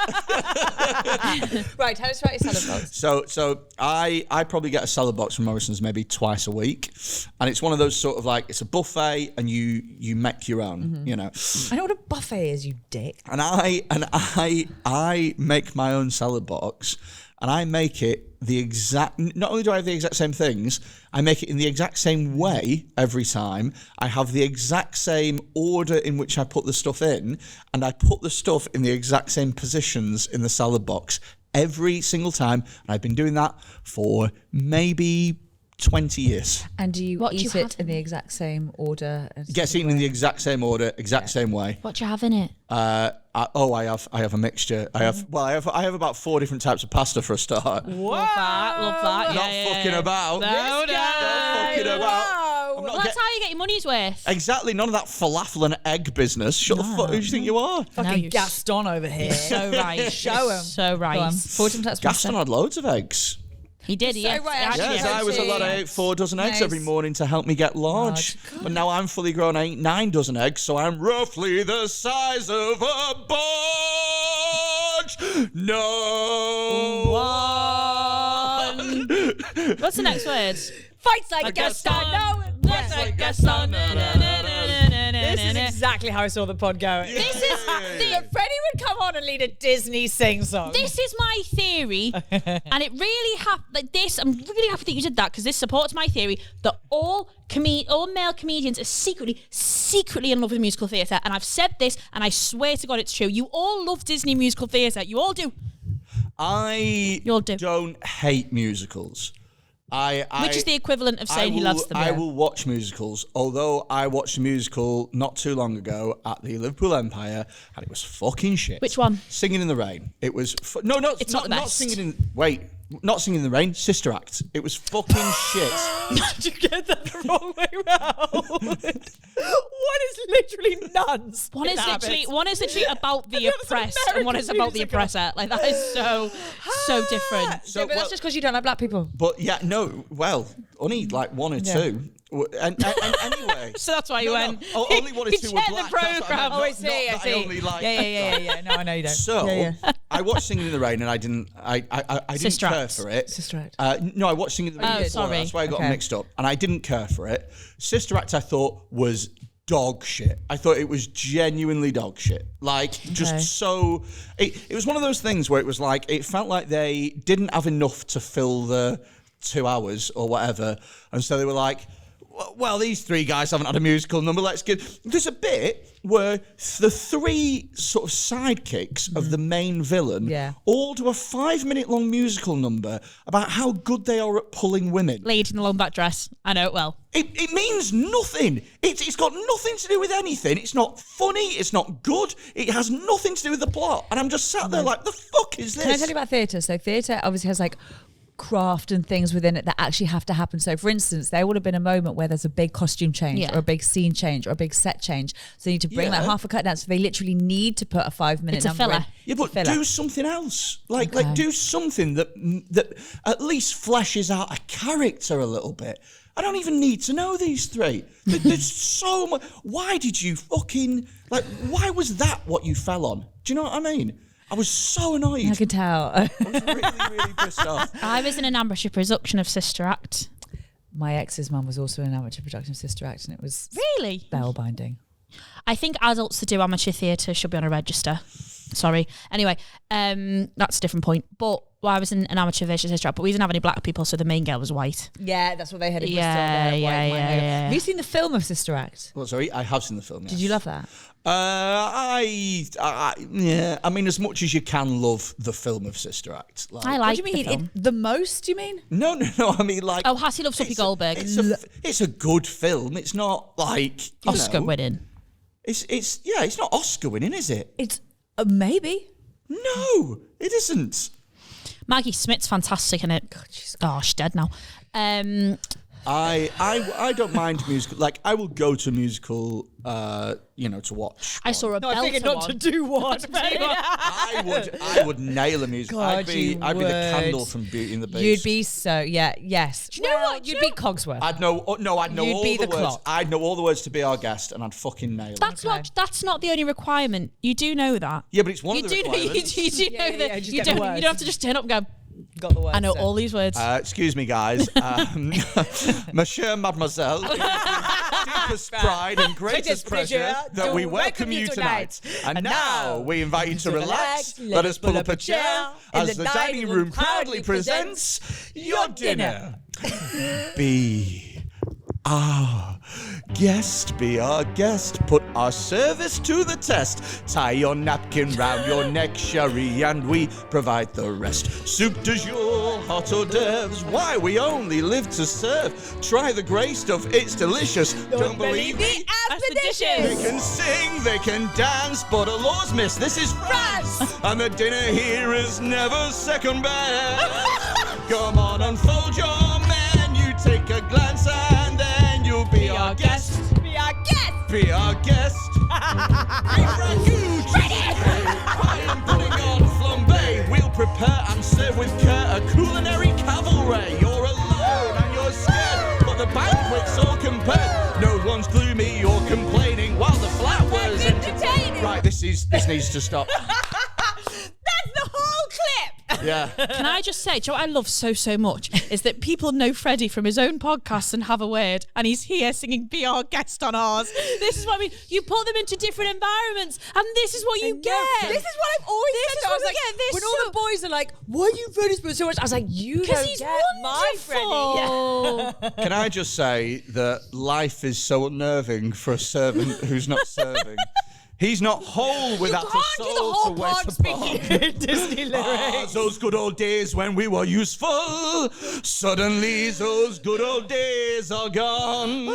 Right, tell us about your salad box. So I probably get a salad box from Morrison's maybe twice a week, and it's one of those sort of like it's a buffet and you make your own, you know. I know what a buffet is, you dick. And I make my own salad box, and I make it the exact. Not only do I have the exact same things, I make it in the exact same way every time. I have the exact same order in which I put the stuff in, and I put the stuff in the exact same positions in the salad box every single time. And I've been doing that for maybe 20 years. And do you What do eat you it have in the exact same order? As Gets eaten in the exact same order, exact same way. What do you have in it? I have a mixture. I have about 4 different types of pasta for a start. Love that. Not fucking about. No. Not fucking about. I'm Well, not that's how you get your money's worth. exactly none of that falafel and egg business. Shut the fuck. Who do you think you are? fucking you're Gaston over here. So right. Show 'em. So Go on. right. 14 types of Gaston pasta. had loads of eggs. He did. So right, actually, actually. Yes, Yeah, I was a lot. I ate 4 dozen eggs Nice. every morning to help me get large. But now I'm fully grown. I eat 9 dozen eggs, so I'm roughly the size of a barge. No One. What's the next word? Fights like Gaston. No. Fights like Gaston. This is exactly how I saw the pod going. This is Freddie would come on and lead a Disney sing song. This is my theory, and it really like this. I'm really happy that you did that because this supports my theory that all male comedians are secretly in love with musical theatre. And I've said this, and I swear to God it's true. You all love Disney musical theatre. You all do. I You'll do. don't hate musicals. Which is the equivalent of saying he loves them. I will watch musicals, although I watched a musical not too long ago at the Liverpool Empire, and it was fucking shit. Which one? Singing in the Rain. It was... It's not the Not best. Singing in... Wait. Not Singing in the Rain. Sister Act. It was fucking shit. Did you get that the wrong way round? One is literally nuns. One is literally about the oppressed, and one is about the oppressor. Like, that is so different. So, Yeah, but that's just because you don't like black people. But yeah, no, well, only like one or two. And anyway. So that's why you went. No, only one or You two were checked black. the That's what programme. meant. I Not see. that I only like. Yeah. No, I know you don't. So I watched Singing in the Rain, and I didn't Sister care Act. for it. Sister Act. No, I watched Singing in the Rain Oh, before. sorry. That's why I got Okay. mixed up, and I didn't care for it. Sister Act, I thought was dog shit. I thought it was genuinely dog shit. Like, just so... It was one of those things where it was like, it felt like they didn't have enough to fill the 2 hours or whatever, and so they were like, well, these three guys haven't had a musical number, let's give... There's a bit where the three sort of sidekicks of the main villain all do a 5-minute long musical number about how good they are at pulling women. Lady in the long black dress. I know it well. It means nothing. It's got nothing to do with anything. It's not funny. It's not good. It has nothing to do with the plot. And I'm just sat there like, the fuck is this? Can I tell you about theatre? So theatre obviously has like craft and things within it that actually have to happen. So for instance, there would have been a moment where there's a big costume change or a big scene change or a big set change. So you need to bring like half a cut down. So they literally need to put a 5-minute It's a number filler. in. Yeah, but do something else. Like do something that at least fleshes out a character a little bit. I don't even need to know these three. There's so much. Why did you fucking... Like, why was that what you fell on? Do you know what I mean? I was so annoyed. I can tell. I was really pissed off. I was in an amateur production of Sister Act. My ex's mum was also in an amateur production of Sister Act, and it was Really? spellbinding. I think adults that do amateur theatre should be on a register. Sorry. Anyway, that's a different point. But I was in an amateur version of Sister Act, but we didn't have any black people, so the main girl was white. Yeah, that's what they had in Bristol. Yeah. Have you seen the film of Sister Act? Well, sorry, I have seen the film. Yes. Did you love that? Yeah. I mean, as much as you can love the film of Sister Act. Like, I What like do you the mean? film. The most, you mean? No. I mean, like. Oh, Hattie loves Whoopi Goldberg. It's a good film. It's not like Oscar winning. It's not Oscar winning, is it? It's maybe. No, it isn't. Maggie Smith's fantastic in it. She's dead now. I don't mind musical. Like, I will go to a musical, to watch. I saw a No, I figured not to do one. I would nail a musical. God, I'd be you the would. Candle from Beauty and the Beast. You'd be so yes. Do you know what? You'd be Cogsworth. I'd know. I'd know You'd all be the the words. clock. I'd know all the words to Be Our Guest, and I'd fucking nail it. That's not the only requirement. You do know that. Yeah, but it's one You of the do know. requirements. You do know that. just You get the don't. words. You don't have to just turn up and go. Got the words. I know then. all these words. Excuse me, guys. Monsieur, mademoiselle, it is with deepest pride and greatest pleasure that we welcome you tonight. And now we invite you to relax. Let us pull up a chair as the dining room proudly presents your dinner. Be our guest, be our guest. Put our service to the test. Tie your napkin round your neck, sherry, and we provide the rest. Soup du jour, hot hors d'oeuvres. Why, we only live to serve. Try the grey stuff, it's delicious. Don't believe me? Ask the They dishes. can sing, they can dance, but a law's miss, this is France! And the dinner here is never second best. Come on, unfold your menu, take a glance, and then you'll be our guest. Be our guest. Be our guest. Beef ragout, pie and pudding on flambe. We'll prepare and serve with care a culinary cavalry. You're alone and you're scared, but the banquet's all compared. No one's gloomy or complaining while the flowers entertaining. Right, this needs to stop. That's the whole clip. Yeah. Can I just say, do you know what I love so much is that people know Freddie from his own podcast and have a word, and he's here singing "Be Our Guest" on ours. This is what I mean. You put them into different environments, and this is what you get. This is what I've always said. I was like, when all the boys are like, "Why are you Freddie's but so much?" I was like, "You Because don't he's get my Freddie." wonderful. Can I just say that life is so unnerving for a servant who's not serving? He's not whole without a soul to wear support. Disney lyrics. Those good old days when we were useful. Suddenly those good old days are gone.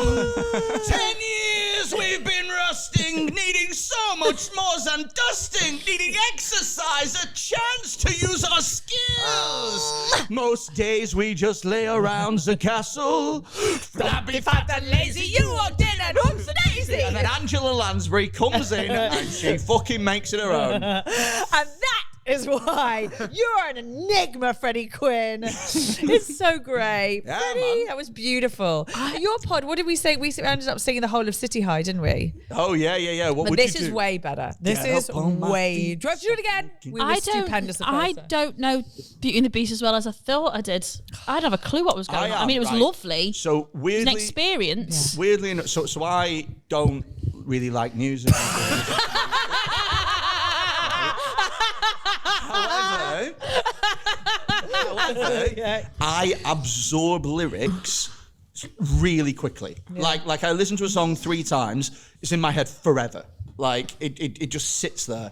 10 years we've been rusting, needing so much more than dusting, needing exercise, a chance to use our skills. Most days we just lay around the castle. Flabby, fat and lazy, you walked in and whoopsie daisy. And then Angela Lansbury comes in and she fucking makes it her own. And that is why you're an enigma, Freddy Quinne. It's so great. Yeah, Freddie, man. that was beautiful. Your pod, what did we say? We ended up singing the whole of City High, didn't we? Oh, yeah. What But would this you is do? way better. This Get is up on my way... feet. Do you have to do it again? We were stupendous at I first. don't know Beauty and the Beast as well as I thought I did. I don't have a clue what was going on. I mean, it was right. lovely. So It was an weirdly, experience. weirdly enough, so I don't really like music. However, I absorb lyrics really quickly. Like I listen to a song 3 times, it's in my head forever. Like it just sits there.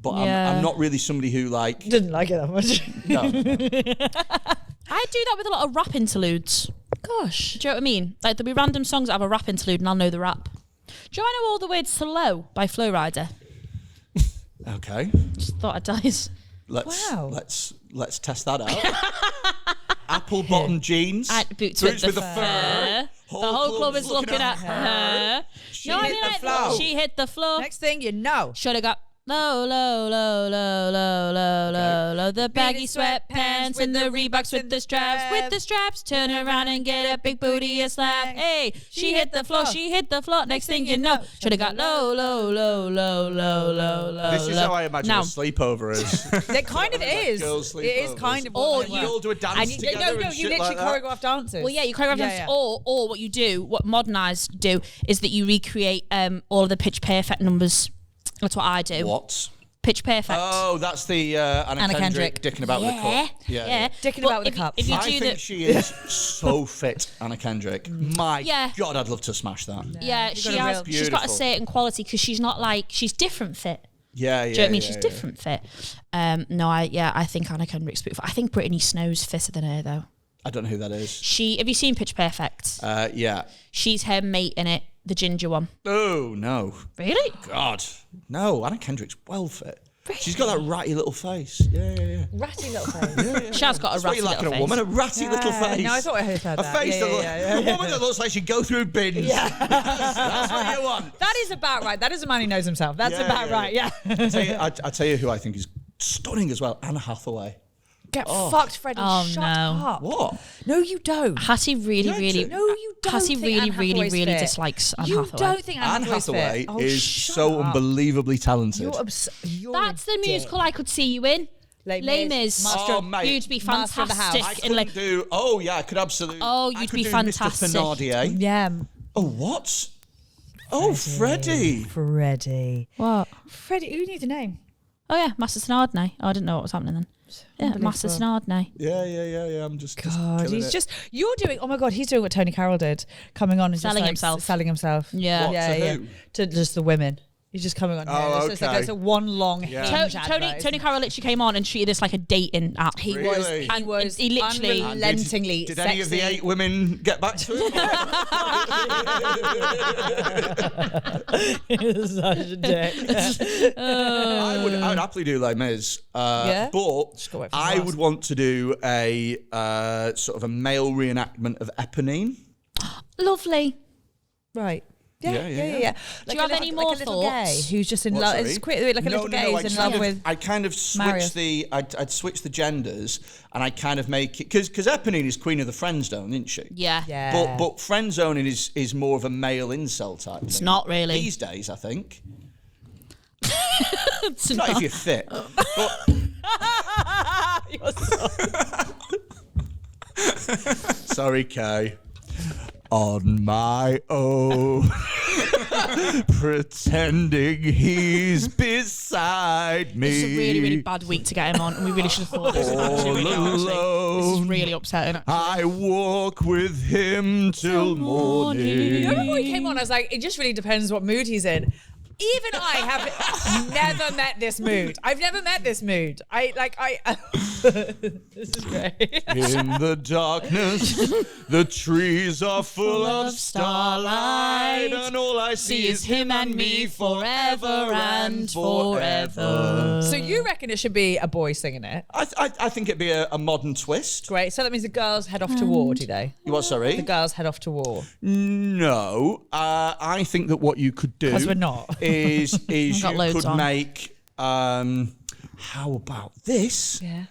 But I'm not really somebody who like Didn't like it that much. no. I do that with a lot of rap interludes. Gosh. Do you know what I mean? Like there'll be random songs that have a rap interlude and I'll know the rap. Do you know all the words Slow by Flow Rider? Okay. Just thought I'd tell you. Let's test that out. Apple bottom jeans. Boots with the with the fur. fur. The whole club is looking at her. She No, I hit mean the like floor. she hit the floor. Next thing you know. Should have got low, low, low, low, low, low, low, low. The baggy sweatpants and the Reeboks with the straps. With the straps, turn around and get a big booty a slap. Hey, she hit the floor, she hit the floor. Next thing you know, should have got low, low, low, low, low, low, low. This is how I imagine Now, a sleepover is. It kind of is. Girls' It is sleepovers. kind of. Or what they you were. all do a dance And you, together no, and you shit literally like that. choreograph dances. well, yeah, you choreograph Yeah, dances, yeah. or what you do, what modernised do, is that you recreate all of the Pitch Perfect numbers. That's what I do. What? Pitch Perfect. Oh, that's the Anna Kendrick dicking about with the cup. Yeah. Dicking But about with if the you- cup. If you I do think the, she is so fit, Anna Kendrick. My Yeah. God, I'd love to smash that. yeah, You've she got a has. real- She's got a Beautiful. certain quality because she's not like she's different fit. Yeah, yeah. Do you know what I mean? yeah, She's yeah. different fit. No, I think Anna Kendrick's beautiful. I think Brittany Snow's fitter than her though. I don't know who that is. Have you seen Pitch Perfect? Yeah. She's her mate in it, the ginger one. Oh, no. Really? God. No, Anna Kendrick's well fit. She's got that ratty little face. Yeah. Ratty little face. She has got a That's what ratty you like in little a face. woman, a ratty little face. No, I thought I heard that. A face Yeah, a woman that looks like she'd go through bins. Yeah. That's what you want. That is about right. That is a man who knows himself. That's Yeah, about yeah, right. Yeah. I tell you who I think is stunning as well, Anne Hathaway. Get fucked, Freddie. Oh, Shut no. up. What? No, you don't. Hattie really, Don't really. you? No, you don't. Hattie think really, Anne really, Hathaway's really fit. dislikes Anne You Hathaway. don't think Anne Hathaway's Hathaway fit. Oh, is shut so up. unbelievably talented. You're That's the a dick. musical I could see you in. Les Les Mis. Mis. Master of- mate. You'd be Master of the House. fantastic I in like. couldn't do. Oh yeah, I could absolutely. Oh, I you'd could be do fantastic. Mr. Thenardier. Yeah. Oh what? Oh Freddie. Freddie. What? Freddie, who knew the name? Oh yeah, Master Snardney. Oh, I didn't know what was happening then. Yeah, Master Snardney. Yeah. I'm just. God, killing he's it. just. You're doing. Oh my God, he's doing what Tony Carroll did, coming on and Selling just like himself. selling himself. Yeah. What, yeah, to yeah. who? To just the women. He's just coming on. Oh, here. It's like okay. it's a one long Yeah. hinge Tony advert. Carroll literally came on and treated this like a dating app. He Really? was. He And was. he literally- And unrelentingly. Did any of the sexy. 8 women get back to him? He's such a dick. I would happily do Les Mis, Yeah? but Just gotta wait for I the would want to do a sort of a male reenactment of Eponine. Lovely. Right. Yeah. Yeah. Do you have any more like a little thoughts? gay who's just in What, love. sorry? It's quick, like a little gay who's in love with. I kind of Marius. switch the. I'd switch the genders, and I kind of make it because Eponine is queen of the friend zone, isn't she? Yeah. Yeah. But friend zoning is more of a male incel type. It's thing. not really. These days, I think. It's Not if not. you're fit. Sorry, Kay. On my own, pretending he's beside me. It's a really, really bad week to get him on, and we really should have thought this. All This is alone. really upsetting. I walk with him till morning. You morning. remember when he came on? I was like, it just really depends what mood he's in. Even I have never met this mood. I've never met this mood. This is great. In the darkness, the trees are full of starlight, and all I see is him and me forever and forever. So you reckon it should be a boy singing it? I think it'd be a modern twist. Great. So that means the girls head off to war, do they? You what, sorry? The girls head off to war. No. I think that what you could do... Because we're not. is you could on. make... how about this? Yeah.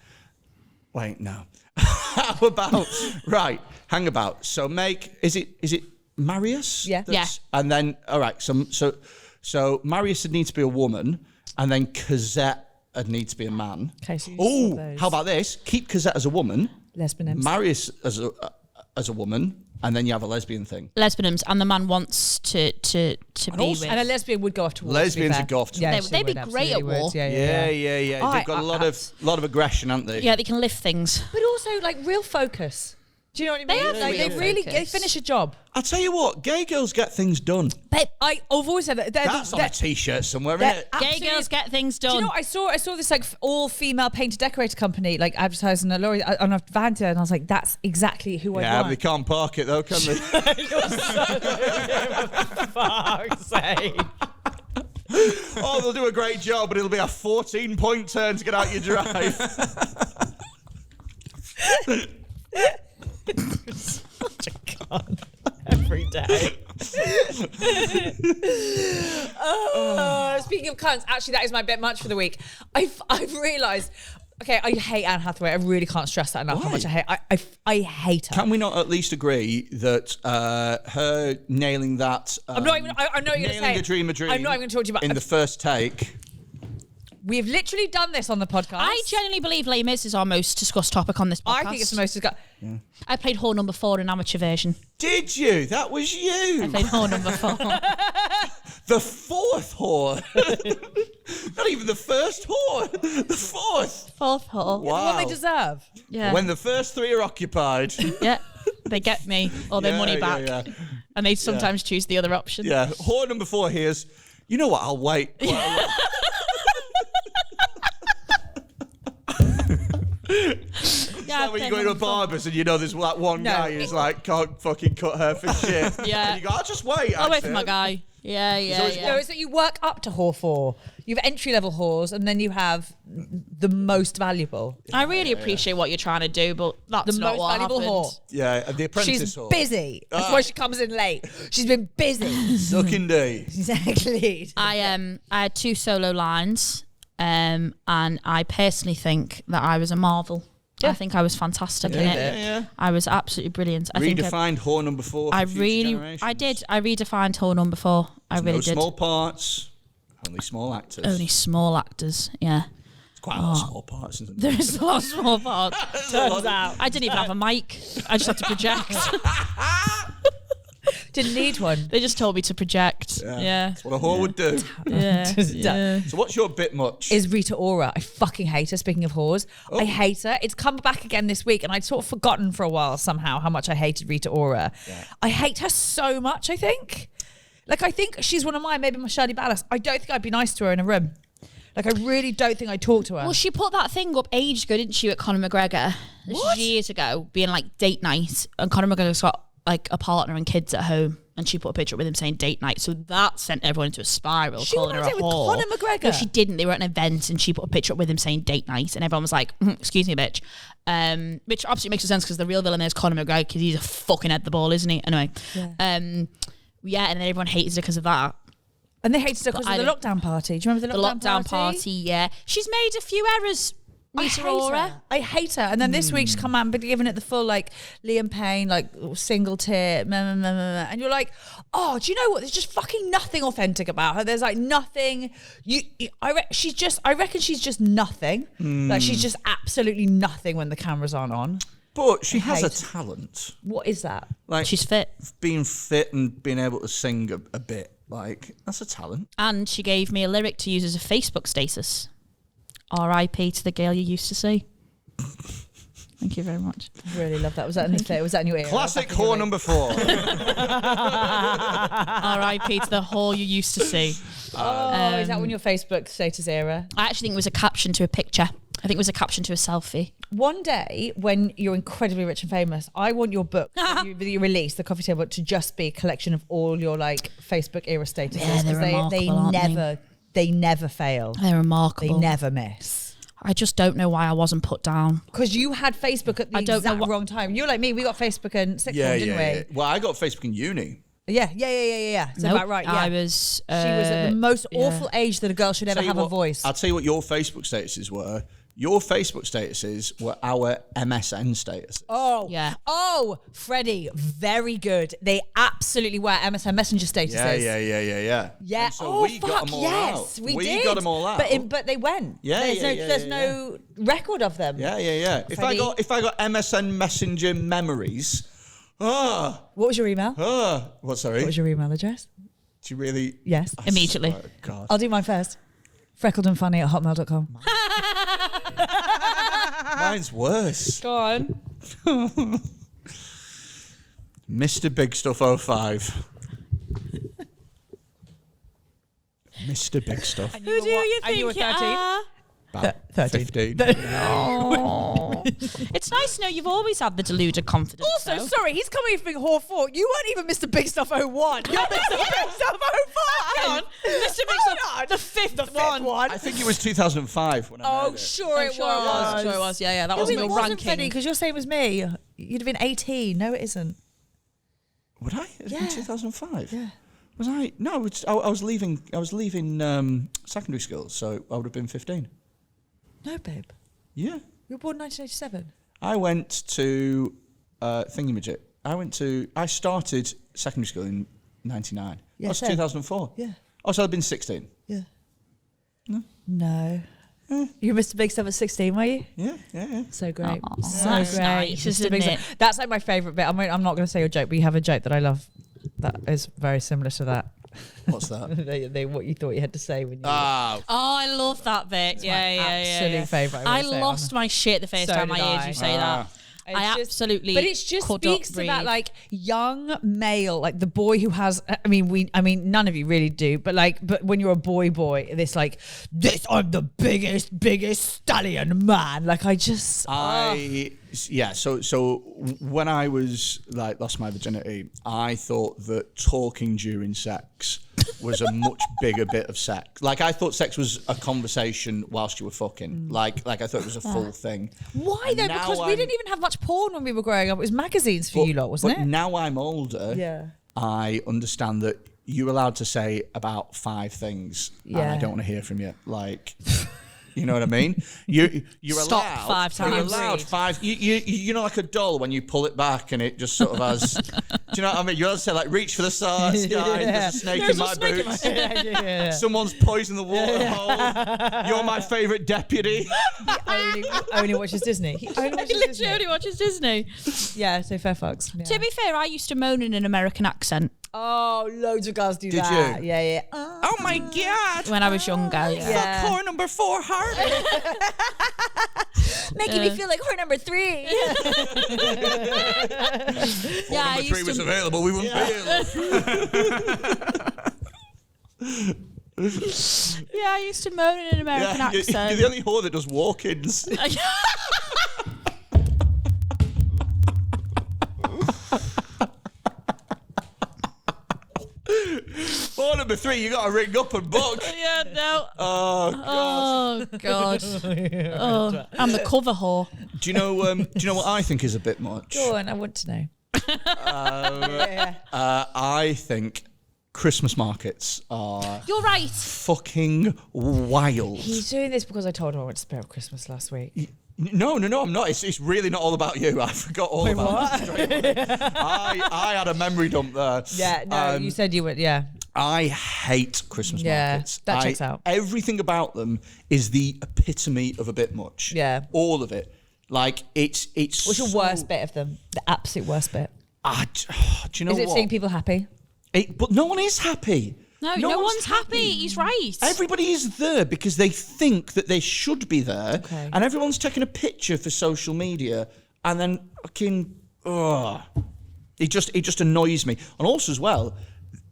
Wait, no. How about... Right, hang about. So make... Is it Marius? Yeah. That's- And then, all right, so Marius would need to be a woman, and then Cosette would need to be a man. Okay, so Oh, how about this? Keep Cosette as a woman, lesbian MC. Marius as a woman, and then you have a lesbian thing. Lesbians, and the man wants to be with. And a lesbian would go off to war. Lesbians would go off to war. They'd be great at war. Yeah. Oh, They've got a lot of aggression, haven't they? Yeah, they can lift things. But also, like, real focus. Do you know what I mean? They have like, real they really focus. finish a job. I'll tell you what, gay girls get things done. But I've always said that. That's on a t-shirt somewhere, isn't it? Gay girls get things Do done. you know, I saw this like all-female painter decorator company like advertising a lorry on a van today, and I was like, that's exactly who I Yeah, but want. they can't park it though, can they? Fuck's sake. Oh, they'll do a great job, but it'll be a 14-point turn to get out your drive. Such a cunt. Every day. Speaking of cunts, actually, that is my bit much for the week. I've realised. Okay, I hate Anne Hathaway. I really can't stress that enough. Why? How much I hate her. Can we not at least agree that her nailing that? I'm not even. I know what you're going to say. Nailing the dream a dream. I'm not even going to talk to you about in the first take. We've literally done this on the podcast. I genuinely believe Les Mis is our most discussed topic on this podcast. I think it's the most. I played whore number 4 in amateur version. Did you? That was you. I played whore number 4. The fourth whore. Not even the first whore. The fourth. Fourth whore. The one they deserve. Yeah. When the first three are occupied. Yeah. They get me all their money back. Yeah. And they sometimes choose the other option. Yeah. Whore number 4 here's, you know what, I'll wait. Yeah, Like when you go to a barber's and you know there's that one guy who's like, can't fucking cut her for shit. Yeah. And you go, I'll just wait. I'll wait for actually." my guy. Yeah. No, it's that you work up to whore 4. You have entry-level whores, and then you have the most valuable. I really appreciate what you're trying to do, but that's The not most what valuable happened. whore. Yeah, and the apprentice She's whore. busy. That's why she comes in late. She's been busy. Sucking D. Exactly. I had 2 solo lines, and I personally think that I was a marvel. Yeah. I think I was fantastic in it. Yeah. I was absolutely brilliant. I think Redefined whore number 4 for I future really, generations. I did. I redefined whore number 4. I really No did. small parts, only small actors. Only small actors. Yeah. It's quite a lot of small parts, isn't There there? is a lot of small parts. Turns out. I didn't even have a mic. I just had to project. Didn't need one. They just told me to project. Yeah. That's what a whore would do. Yeah. So what's your bit much? Is Rita Ora. I fucking hate her, speaking of whores. I hate her. It's come back again this week, and I'd sort of forgotten for a while somehow how much I hated Rita Ora. Yeah. I hate her so much, I think. Like, I think she's one of mine, maybe my Shirley Ballas. I don't think I'd be nice to her in a room. Like, I really don't think I'd talk to her. Well, she put that thing up ages ago, didn't she, at Conor McGregor? This was years ago, being like date night. And Conor McGregor's got like a partner and kids at home. And she put a picture up with him saying date night. So that sent everyone into a spiral, She calling her a went on a date whore. with Conor McGregor? No, she didn't. They were at an event and she put a picture up with him saying date night. And everyone was like, excuse me, bitch. Which absolutely makes no sense because the real villain is Conor McGregor because he's a fucking head the ball, isn't he? Anyway. Yeah. And then everyone hates her because of that. And they hated her because I of the lockdown party. Do you remember the lockdown party? Yeah. She's made a few errors. Rita Ora. I hate her. And then this week she's come out and been giving it the full, like, Liam Payne, like, single tit, and you're like, oh, do you know what? There's just fucking nothing authentic about her. There's like nothing. I reckon she's just nothing. Like, she's just absolutely nothing when the cameras aren't on. But she has a hate- talent. What is that? Like She's fit. being fit and being able to sing a bit. Like, that's a talent. And she gave me a lyric to use as a Facebook status. R.I.P. to the girl you used to see. Thank you very much. Really love that. Was that in your ear? Classic whore number 4. R.I.P. to the whore you used to see. Is that when your Facebook status era? I actually think it was a caption to a picture. I think it was a caption to a selfie. One day, when you're incredibly rich and famous, I want your book that you release, the coffee table, to just be a collection of all your like Facebook era statuses. Yeah, they're remarkable, they never fail. They're remarkable. They never miss. I just don't know why I wasn't put down. Because you had Facebook at the exact wrong time. You're like me. We got Facebook in sixth form, didn't we? Yeah. Well, I got Facebook in uni. Yeah. So Nope, about right. Yeah. I was. She was at the most awful age that a girl should ever have a voice. I'll tell you what your Facebook statuses were. Your Facebook statuses were our MSN statuses. Oh, yeah. Oh, Freddie, very good. They absolutely were MSN Messenger statuses. Yeah. Yeah. And so we got them all out. We did. Got them all out. But they went. There's no record of them. Yeah. If I got MSN Messenger memories. What was your email? What? Sorry. What was your email address? Do you really? Yes. Immediately. Oh, God. I'll do mine first. freckledandfunny@hotmail.com. Mine's worse. Go on. Mr. Big Stuff 05. Mr. Big Stuff. Who do you think you were 13? are? About 13. 15. Oh. It's nice to know you've always had the deluded confidence. Also, though. sorry, he's coming from whore 4. You weren't even Mr. Big Stuff 01. You're Mr. Big Stuff 05. Hang on. Mr. Big Stuff, the fifth one. I think it was 2005 when I made it. Sure it Sure was. it was. Yeah, that No, was it my wasn't, ranking. Freddie, because you're same as me. You'd have been 18. No, it isn't. Would I? Yeah. In 2005? Yeah. Was I? No, I was leaving secondary school, so I would have been 15. No, babe. Yeah. You were born 1987. I went to Thingamajig. I started secondary school in 99. Yeah, That's same. 2004. Yeah. Oh, so I'd been 16. Yeah. No. You were Mr. Big Stuff at 16, were you? Yeah. So great. Aw, So that's great. nice, Mr. isn't Big it? Stuff. That's like my favourite bit. I'm not going to say your joke, but you have a joke that I love that is very similar to that. What's that? What you thought you had to say when you... Ah, Oh, I love that bit. my absolute favourite. I lost my shit the first So time did I heard I. you say that. I absolutely. But it just could speaks not to that breathe. like young male, like the boy who has. I mean, none of you really do, but when you're a boy, this I'm the biggest stallion man. Like So when I was like lost my virginity, I thought that talking during sex was a much bigger bit of sex. Like I thought sex was a conversation whilst you were fucking. Like I thought it was a full thing. Why And though? now Because we didn't even have much porn when we were growing up. It was magazines for you lot, wasn't But it? now I'm older. Yeah. I understand that you're allowed to say about 5 things, and I Yeah. don't want to hear from you. Like, you know what I mean? You're Stop allowed 5 times. You're allowed 5. You know, like a doll when you pull it back and it just sort of has. Do you know what I mean? You're allowed to say like, reach for the stars, guy. There's a snake in my boots. Yeah. Someone's poisoned the water hole. You're my favourite deputy. He only watches Disney. He only watches Literally Disney. only watches Disney. Yeah, so fair fucks. Yeah. To be fair, I used to moan in an American accent Oh, loads of girls do Did that. you? Yeah. Oh my God. when I was younger. Yeah. Fuck whore number 4 hard. Making me feel like whore number 3. Yeah, I Number 3 used was to. available. We wouldn't be here. Yeah, I used to moan in an American Yeah, accent. you're the only whore that does walk-ins. Whore number 3, you got to ring up and book. Yeah, no. Oh God. Oh god. Oh, I'm the cover whore. Do you know what I think is a bit much? Go on, I want to know. I think Christmas markets are You're right. fucking wild. He's doing this because I told him I went to Spirit of Christmas last week. No, I'm not. It's really not all about you. I forgot all about it. straight away. I had a memory dump there. Yeah, no, you said you would, yeah. I hate Christmas Yeah, markets. that checks out. Everything about them is the epitome of a bit much. Yeah. All of it. Like it's. What's your worst bit of them? The absolute worst bit. Do you know Is it what? seeing people happy? But no one is happy. No one's happy. He's right. Everybody is there because they think that they should be there, Okay. and everyone's taking a picture for social media and then fucking, it just annoys me. And also as well,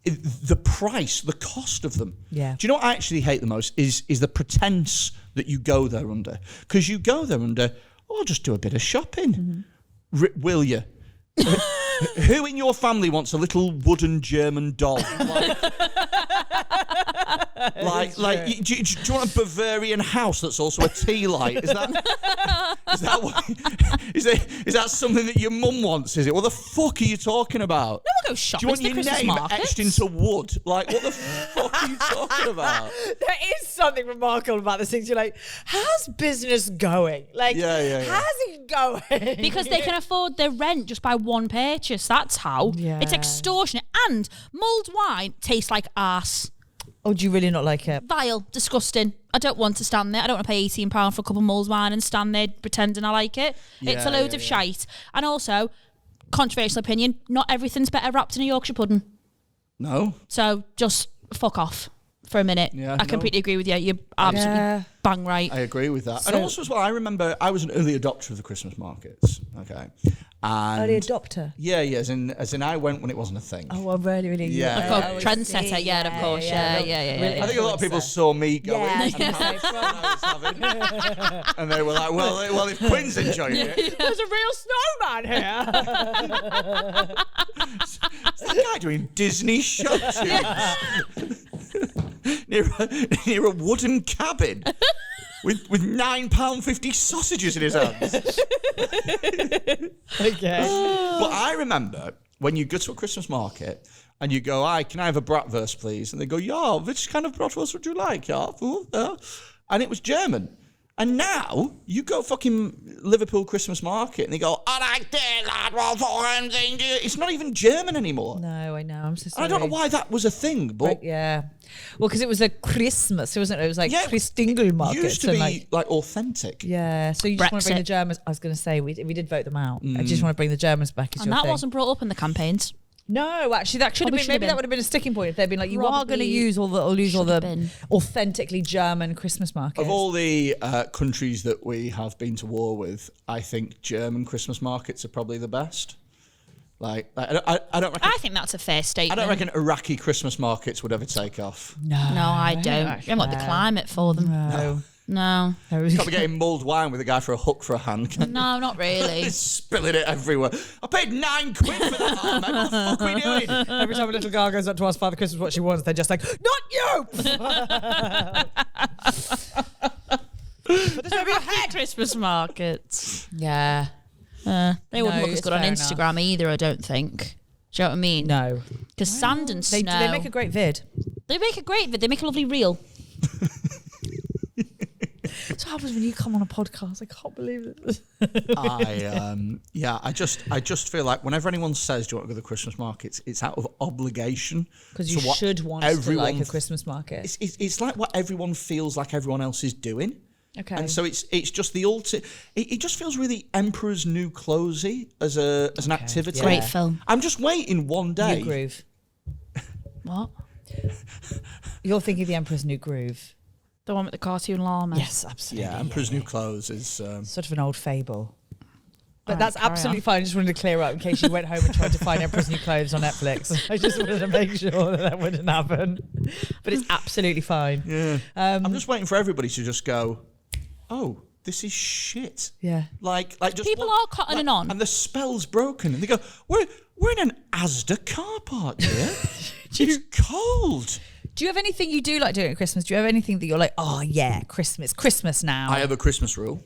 the price, the cost of them. Yeah. Do you know what I actually hate the most is the pretense that you go there under? Because you go there under, I'll just do a bit of shopping. Will you? Who in your family wants a little wooden German doll? Do you want a Bavarian house that's also a tea light? Is that something that your mum wants? Is it? What the fuck are you talking about? No one goes shopping. Do you want your name etched into wood? Like, what the fuck are you talking about? There is something remarkable about this thing. You're like, how's business going? Like, how's it going? Because they can afford their rent just by one purchase. That's how. Yeah. It's extortionate. And mulled wine tastes like arse. Oh, do you really not like it? Vile, disgusting. I don't want to stand there. I don't want to pay £18 for a cup of mulled wine and stand there pretending I like it. It's a load of shite. And also, controversial opinion, not everything's better wrapped in a Yorkshire pudding. No. So just fuck off for a minute. Yeah, I completely agree with you. You're absolutely bang right. I agree with that. And also as well, I remember I was an early adopter of the Christmas markets. Okay. And Early adopter? Yeah, as in I went when it wasn't a thing. Oh, well, really? Yeah. Trendsetter, of course. Yeah. I think a lot of people saw me going and Yeah. how much fun I was having. And they were like, well, if Quinn's enjoying it. There's a real snowman here. Is that guy doing Disney show tunes? near a wooden cabin with £9.50 sausages in his hands. Okay. But I remember when you go to a Christmas market and you go, "Hi, can I have a bratwurst, please?" And they go, "Yeah, which kind of bratwurst would you like? Yeah, and it was German. And now you go fucking Liverpool Christmas market and they go, "I like that, it's not even German anymore." No, I know. I'm so sorry. I don't know why that was a thing, but yeah. Well, because it was a Christmas, wasn't it? It was like Christingle markets. It used to be like authentic. Yeah, so you just want to bring the Germans. I was going to say, we did vote them out. I just want to bring the Germans back. And that wasn't brought up in the campaigns. No, actually, that should have been. Maybe that would have been a sticking point if they'd been like, you are going to use all the authentically German Christmas markets. Of all the countries that we have been to war with, I think German Christmas markets are probably the best. I don't reckon. I think that's a fair statement. I don't reckon Iraqi Christmas markets would ever take off. No, I don't. You haven't got the climate for them. No. Can't be getting mulled wine with a guy for a hook for a hand. No, not really. Spilling it everywhere. I paid £9 for that, man. What the fuck are we doing? Every time a little girl goes up to ask Father Christmas what she wants, they're just like, not you! But there's a Christmas markets. Yeah. They wouldn't look as it's good on fair Instagram either, I don't think. Do you know what I mean? No. Because sand and snow. They make a great vid. They make a great vid. They make a lovely reel. That's what happens when you come on a podcast. I can't believe it. I just feel like whenever anyone says, "Do you want to go to the Christmas markets?" it's out of obligation. Because you should want to like a Christmas market. It's like what everyone feels like everyone else is doing. Okay. And so it's just the ultimate. It just feels really Emperor's New Clothes-y as an activity. Yeah. Great film. I'm just waiting one day. New Groove. What? You're thinking the Emperor's New Groove. The one with the cartoon llama. Yes, absolutely. Yeah, Emperor's New Clothes is sort of an old fable. But All that's right, carry absolutely on. fine. I just wanted to clear up in case you went home and tried to find Emperor's New Clothes on Netflix. I just wanted to make sure that wouldn't happen. But it's absolutely fine. Yeah. I'm just waiting for everybody to just go, "Oh, this is shit." Yeah. Like just People are cottoning on. and the spell's broken, and they go, "We're in an Asda car park here. It's cold." Do you have anything you do like doing at Christmas? Do you have anything that you're like, oh yeah, Christmas now? I have a Christmas rule.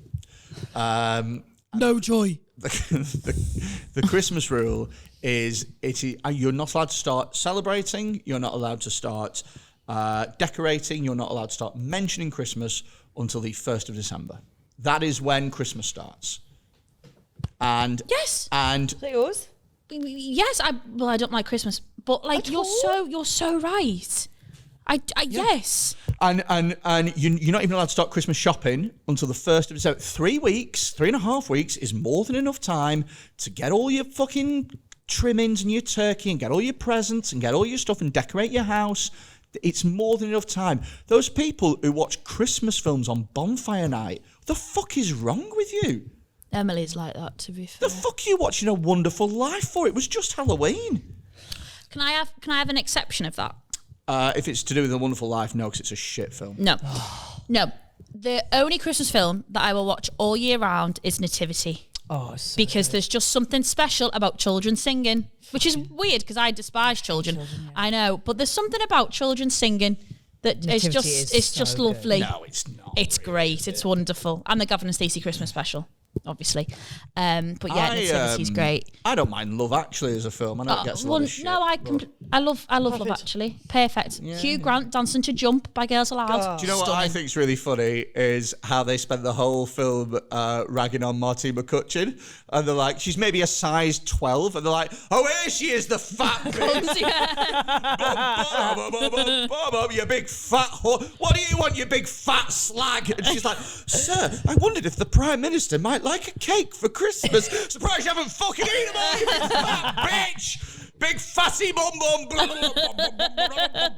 No joy. The Christmas rule is you're not allowed to start celebrating. You're not allowed to start decorating. You're not allowed to start mentioning Christmas until the 1st of December. That is when Christmas starts. And Yes. and Is that yours? Yes, I don't like Christmas, but like you're so right. Yes. And you're not even allowed to start Christmas shopping until the 1st of December. 3.5 weeks is more than enough time to get all your fucking trimmings and your turkey and get all your presents and get all your stuff and decorate your house. It's more than enough time. Those people who watch Christmas films on bonfire night, what the fuck is wrong with you? Emily's like that, to be fair. The fuck are you watching A Wonderful Life for? It was just Halloween. Can I have an exception of that? If it's to do with A Wonderful Life, no, because it's a shit film. No. No. The only Christmas film that I will watch all year round is Nativity. Oh, so because good. there's just something special about children singing, which is weird because I despise children. Yeah. I know, but there's something about children singing that Nativity it's so just good. lovely. No, it's not. It's great. It's wonderful. And the Gavin and Stacey Christmas special, obviously. But yeah, Nativity's great. I don't mind Love Actually as a film. I know it gets a lot of shit. No, I love Love Actually. Perfect. Hugh Grant dancing to Jump by Girls Aloud. Do you know what I think is really funny is how they spent the whole film ragging on Martine McCutcheon, and they're like, she's maybe a size 12, and they're like, oh, here she is, the fat bitch. You big fat whore. What do you want, you big fat slag? And she's like, sir, I wondered if the Prime Minister might like a cake for Christmas. Surprised you haven't fucking eaten them all, you big fat bitch. Big fatty bum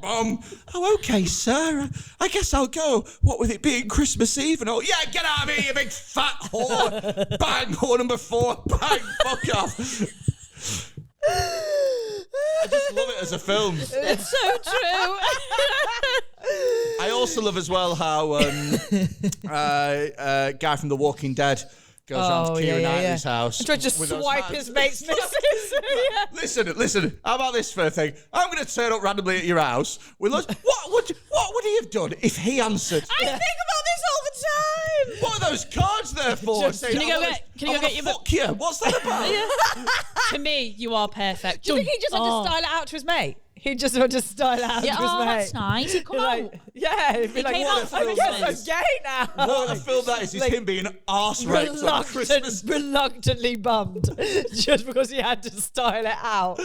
bum. Oh, okay, sir. I guess I'll go. What with it being Christmas Eve and all? Yeah, get out of here, you big fat whore. Bang, whore number 4. Bang, fuck off. I just love it as a film. It's so true. I also love as well how guy from The Walking Dead goes around to Keira Knightley's house. Tried to swipe his mate's missus. Listen. How about this for a thing? I'm going to turn up randomly at your house with loads. What would he have done if he answered? I think about this all the time. What are those cards there for? Can you go get your fuck you? What's that about? To me, you are perfect. Do you think he just had to style it out to his mate? He just wanted to style it out to his mate. That's nice. He'd come out. Yeah, he'd be like, came out I for guess Christmas. I'm gay now. What a film that is him being arse raped on Christmas. Reluctantly bummed just because he had to style it out.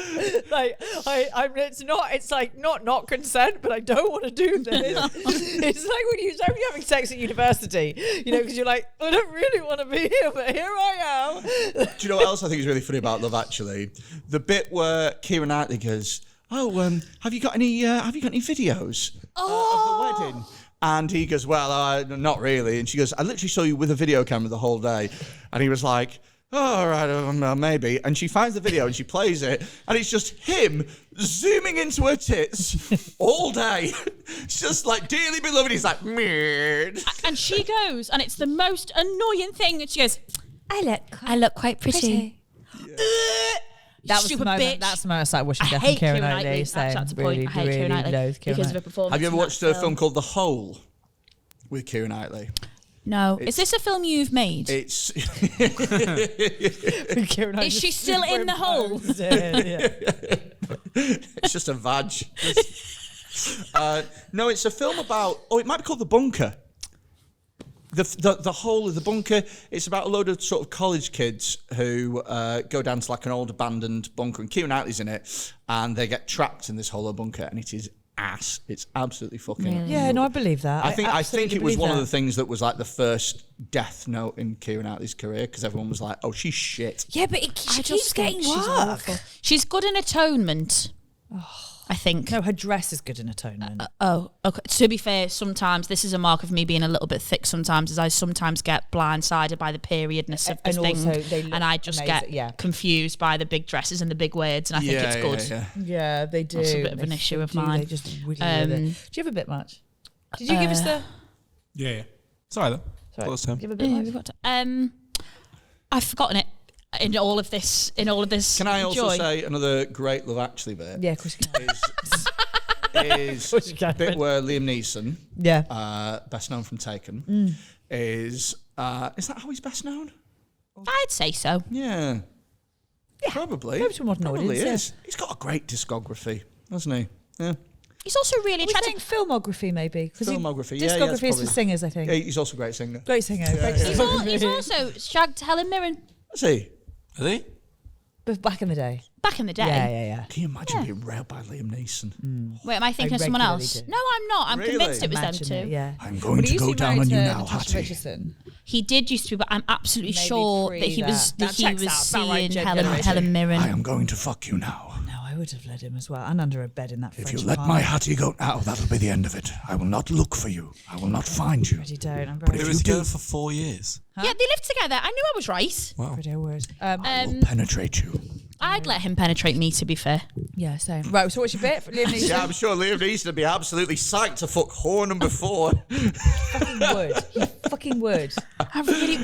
Like, it's like not consent, but I don't want to do this. It's like when you're having sex at university, because you're like, I don't really want to be here, but here I am. Do you know what else I think is really funny about Love Actually? The bit where Keira Knightley goes, oh, have you got any videos of the wedding? And he goes, well, not really. And she goes, I literally saw you with a video camera the whole day. And he was like, oh, all right, maybe. And she finds the video and she plays it, and it's just him zooming into her tits all day. It's just like, dearly beloved. He's like, Meerd. And she goes, and it's the most annoying thing. And she goes, I look quite pretty. That was Stupid the moment. bitch. That's the moment I started wishing I death on hate Keira Keira Knightley. Knightley. That's the point. I hate Keira Knightley because of her performance. Have you ever in that watched a film called The Hole with Keira Knightley? No. Is this a film you've made? It's Is she still in the hole? it's just a vag. No, it's a film about. Oh, it might be called The Bunker. The whole of The Bunker. It's about a load of sort of college kids who go down to like an old abandoned bunker, and Keira Knightley's in it, and they get trapped in this hollow bunker, and it is ass. It's absolutely fucking. Really? Yeah, no, I believe that. I think it was one of the things. things that was like the first death note in Keira Knightley's career, because everyone was like, "Oh, she's shit." Yeah, but she keeps getting work. She's good in Atonement. I think. No, her dress is good in Atonement. Okay. To be fair, sometimes this is a mark of me being a little bit thick. Sometimes, as I sometimes get blindsided by the periodness of the And thing, also they look and I just get confused by the big dresses and the big words, and I think it's good. Yeah, they do. That's a bit of an issue of mine. They just really with it. Do you have a bit much? Did you give us the? Yeah. Sorry, though. Sorry. Close time. Give a bit much. I've forgotten it in all of this. Can I also say another great Love Actually bit? Yeah, of course you can. Is the bit where Liam Neeson, best known from Taken, is that how he's best known? I'd say so. Yeah. Probably. Maybe to a modern Probably audience, is. He's got a great discography, hasn't he? Yeah. He's also really We're attractive. saying filmography, maybe. Filmography, yeah. Discography is for singers, I think. Yeah, he's also a great singer. Great singer. He's also shagged Helen Mirren Is he? Are they? But back in the day. back in the day. Yeah. Can you imagine being railed by Liam Neeson? Wait, am I thinking of someone regularly else? do. No, I'm not. I'm Really? convinced it was them Imagine two. it, yeah. I'm going But he to used go be down married on you to now, Natasha Hattie. Richardson. He did used to be, but I'm absolutely Maybe sure pre that he was that. That checks out. About right, seeing generation. Helen Mirren. I am going to fuck you now. No, I I would have led him as well, and under a bed in that If French you let parlour. my Hattie go now, that'll be the end of it. I will not look for you. I will not find you. Pretty don't. I'm But very it was together for 4 years. Yeah, they lived together. I knew I was right. Wow. pretty would. I will penetrate you. I'd let him penetrate me, to be fair. Yeah, same. Right, so what's your bit? Liam Neeson? Yeah, I'm sure Liam Neeson would be absolutely psyched to fuck whore number 4. fucking would. He fucking would.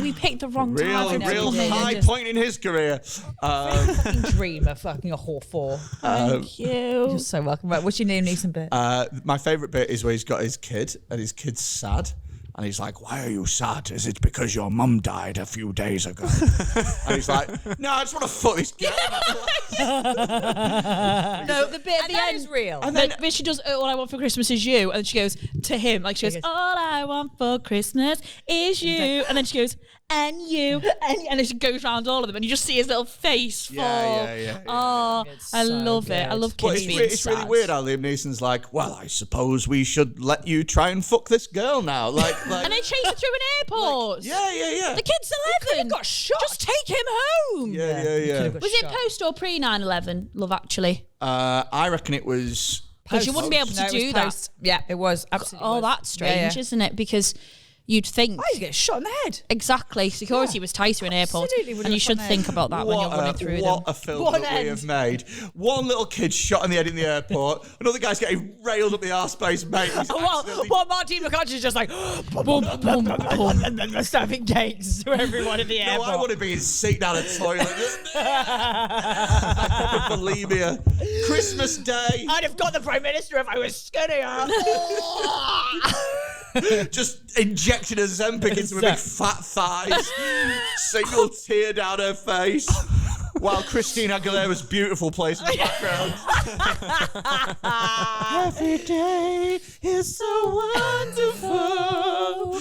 We picked the wrong real time. know, yeah, high just- point in his career. Fucking dream of fucking a whore 4. Thank you. You're so welcome. Right, what's your Liam Neeson bit? My favourite bit is where he's got his kid and his kid's sad. And he's like, why are you sad? Is it because your mum died a few days ago? And he's like, no, I just want to fuck this girl. No, the bit at the that end is real. And But then, when she does All I Want for Christmas Is You, and she goes to him, like she goes, All I want for Christmas is you. And then she goes, and you. And then she goes around all of them, and you just see his little face fall. Yeah. Oh, I so love it. I good. love But kids it's, being it's really sad. weird how Liam Neeson's like, well, I suppose we should let you try and fuck this girl now. Like And they chase her through an airport. yeah. The kid's 11. got shot. Just take him home. Yeah. Was it post or pre 9/11? Love Actually. I reckon it was... Because you wouldn't be able to No, it was do that. post. Yeah, it was. Absolutely. Oh, was. that's strange, Yeah. isn't it? Because you'd think Why did you get shot in the head? exactly security was tighter in airports, Absolutely would and you have should fun think there. about that when you're running through what them. a film What that an we end. have made. One little kid shot in the head in the airport. Another guy's getting railed up the arse-space, mate. He's accidentally- Well, Martin McCutcheon's just like boom, boom, boom, and then stabbing cakes to everyone in the No, airport. I want to be in seat down a toilet. Like proper bulimia. Christmas Day. I'd have got the Prime Minister if I was skinnier. Just injected a Zempic into her big fat thighs. Single tear down her face. While Christina Aguilera's beautiful plays in the background. Every day is so wonderful.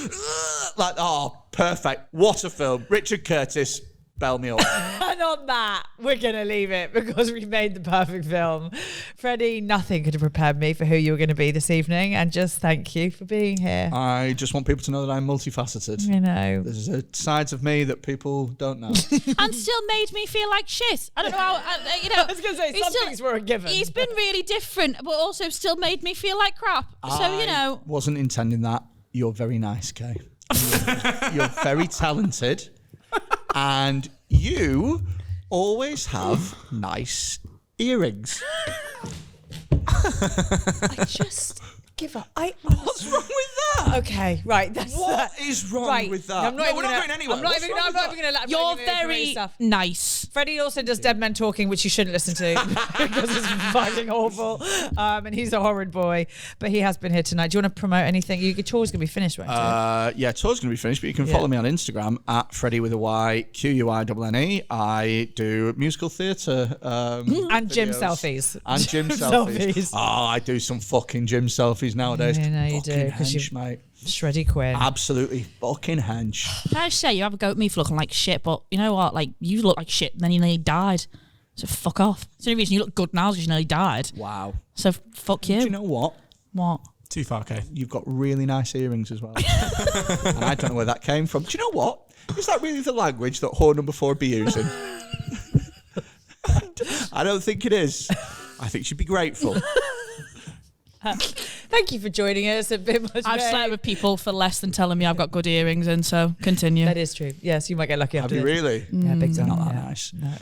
Like, oh, perfect. What a film. Richard Curtis, bell me up. And on that, we're going to leave it because we've made the perfect film. Freddie, nothing could have prepared me for who you were going to be this evening. And just thank you for being here. I just want people to know that I'm multifaceted. You know. There's sides of me that people don't know. And still made me feel like shit. I don't know how, you know. I was going to say, he's some still- things were a given. He's been really different, but also still made me feel like crap. So, you know. Wasn't intending that. You're very nice, Kay. You're very talented. And you always have nice earrings. I just give up. What's wrong with that? Okay, right. That's What is wrong with that? I'm not No, even we're not gonna- going anywhere. I'm not What's even. wrong I'm with not even going to let. You're very nice. Freddie also does Dead Men Talking, which you shouldn't listen to because it's fucking awful. And he's a horrid boy, but he has been here tonight. Do you want to promote anything? Your tour's going to be finished, won't it? Yeah, tour's going to be finished, but you can follow me on Instagram at Freddy with a Y, QUINNE. I do musical theatre. And gym videos. selfies. And gym Gym selfies. selfies. Oh, I do some fucking gym selfies nowadays. Yeah, no, you Fucking do, 'cause hench, you- mate. Freddy Quinne. Absolutely fucking hench. Can I just say, you have a go at me for looking like shit, but you know what? Like, you look like shit, and then you nearly died. So fuck off. It's the only reason you look good now is because you nearly died. Wow. So fuck you. Do you know what? What? Too far, okay. You've got really nice earrings as well. And I don't know where that came from. Do you know what? Is that really the language that whore number 4 would be using? I don't think it is. I think she'd be grateful. Thank you for joining us. A bit much. I've slept with people for less than telling me I've got good earrings in, so continue. That is true. Yes, you might get lucky Have after you this. really? Yeah, big time. Not that Yeah. nice. No.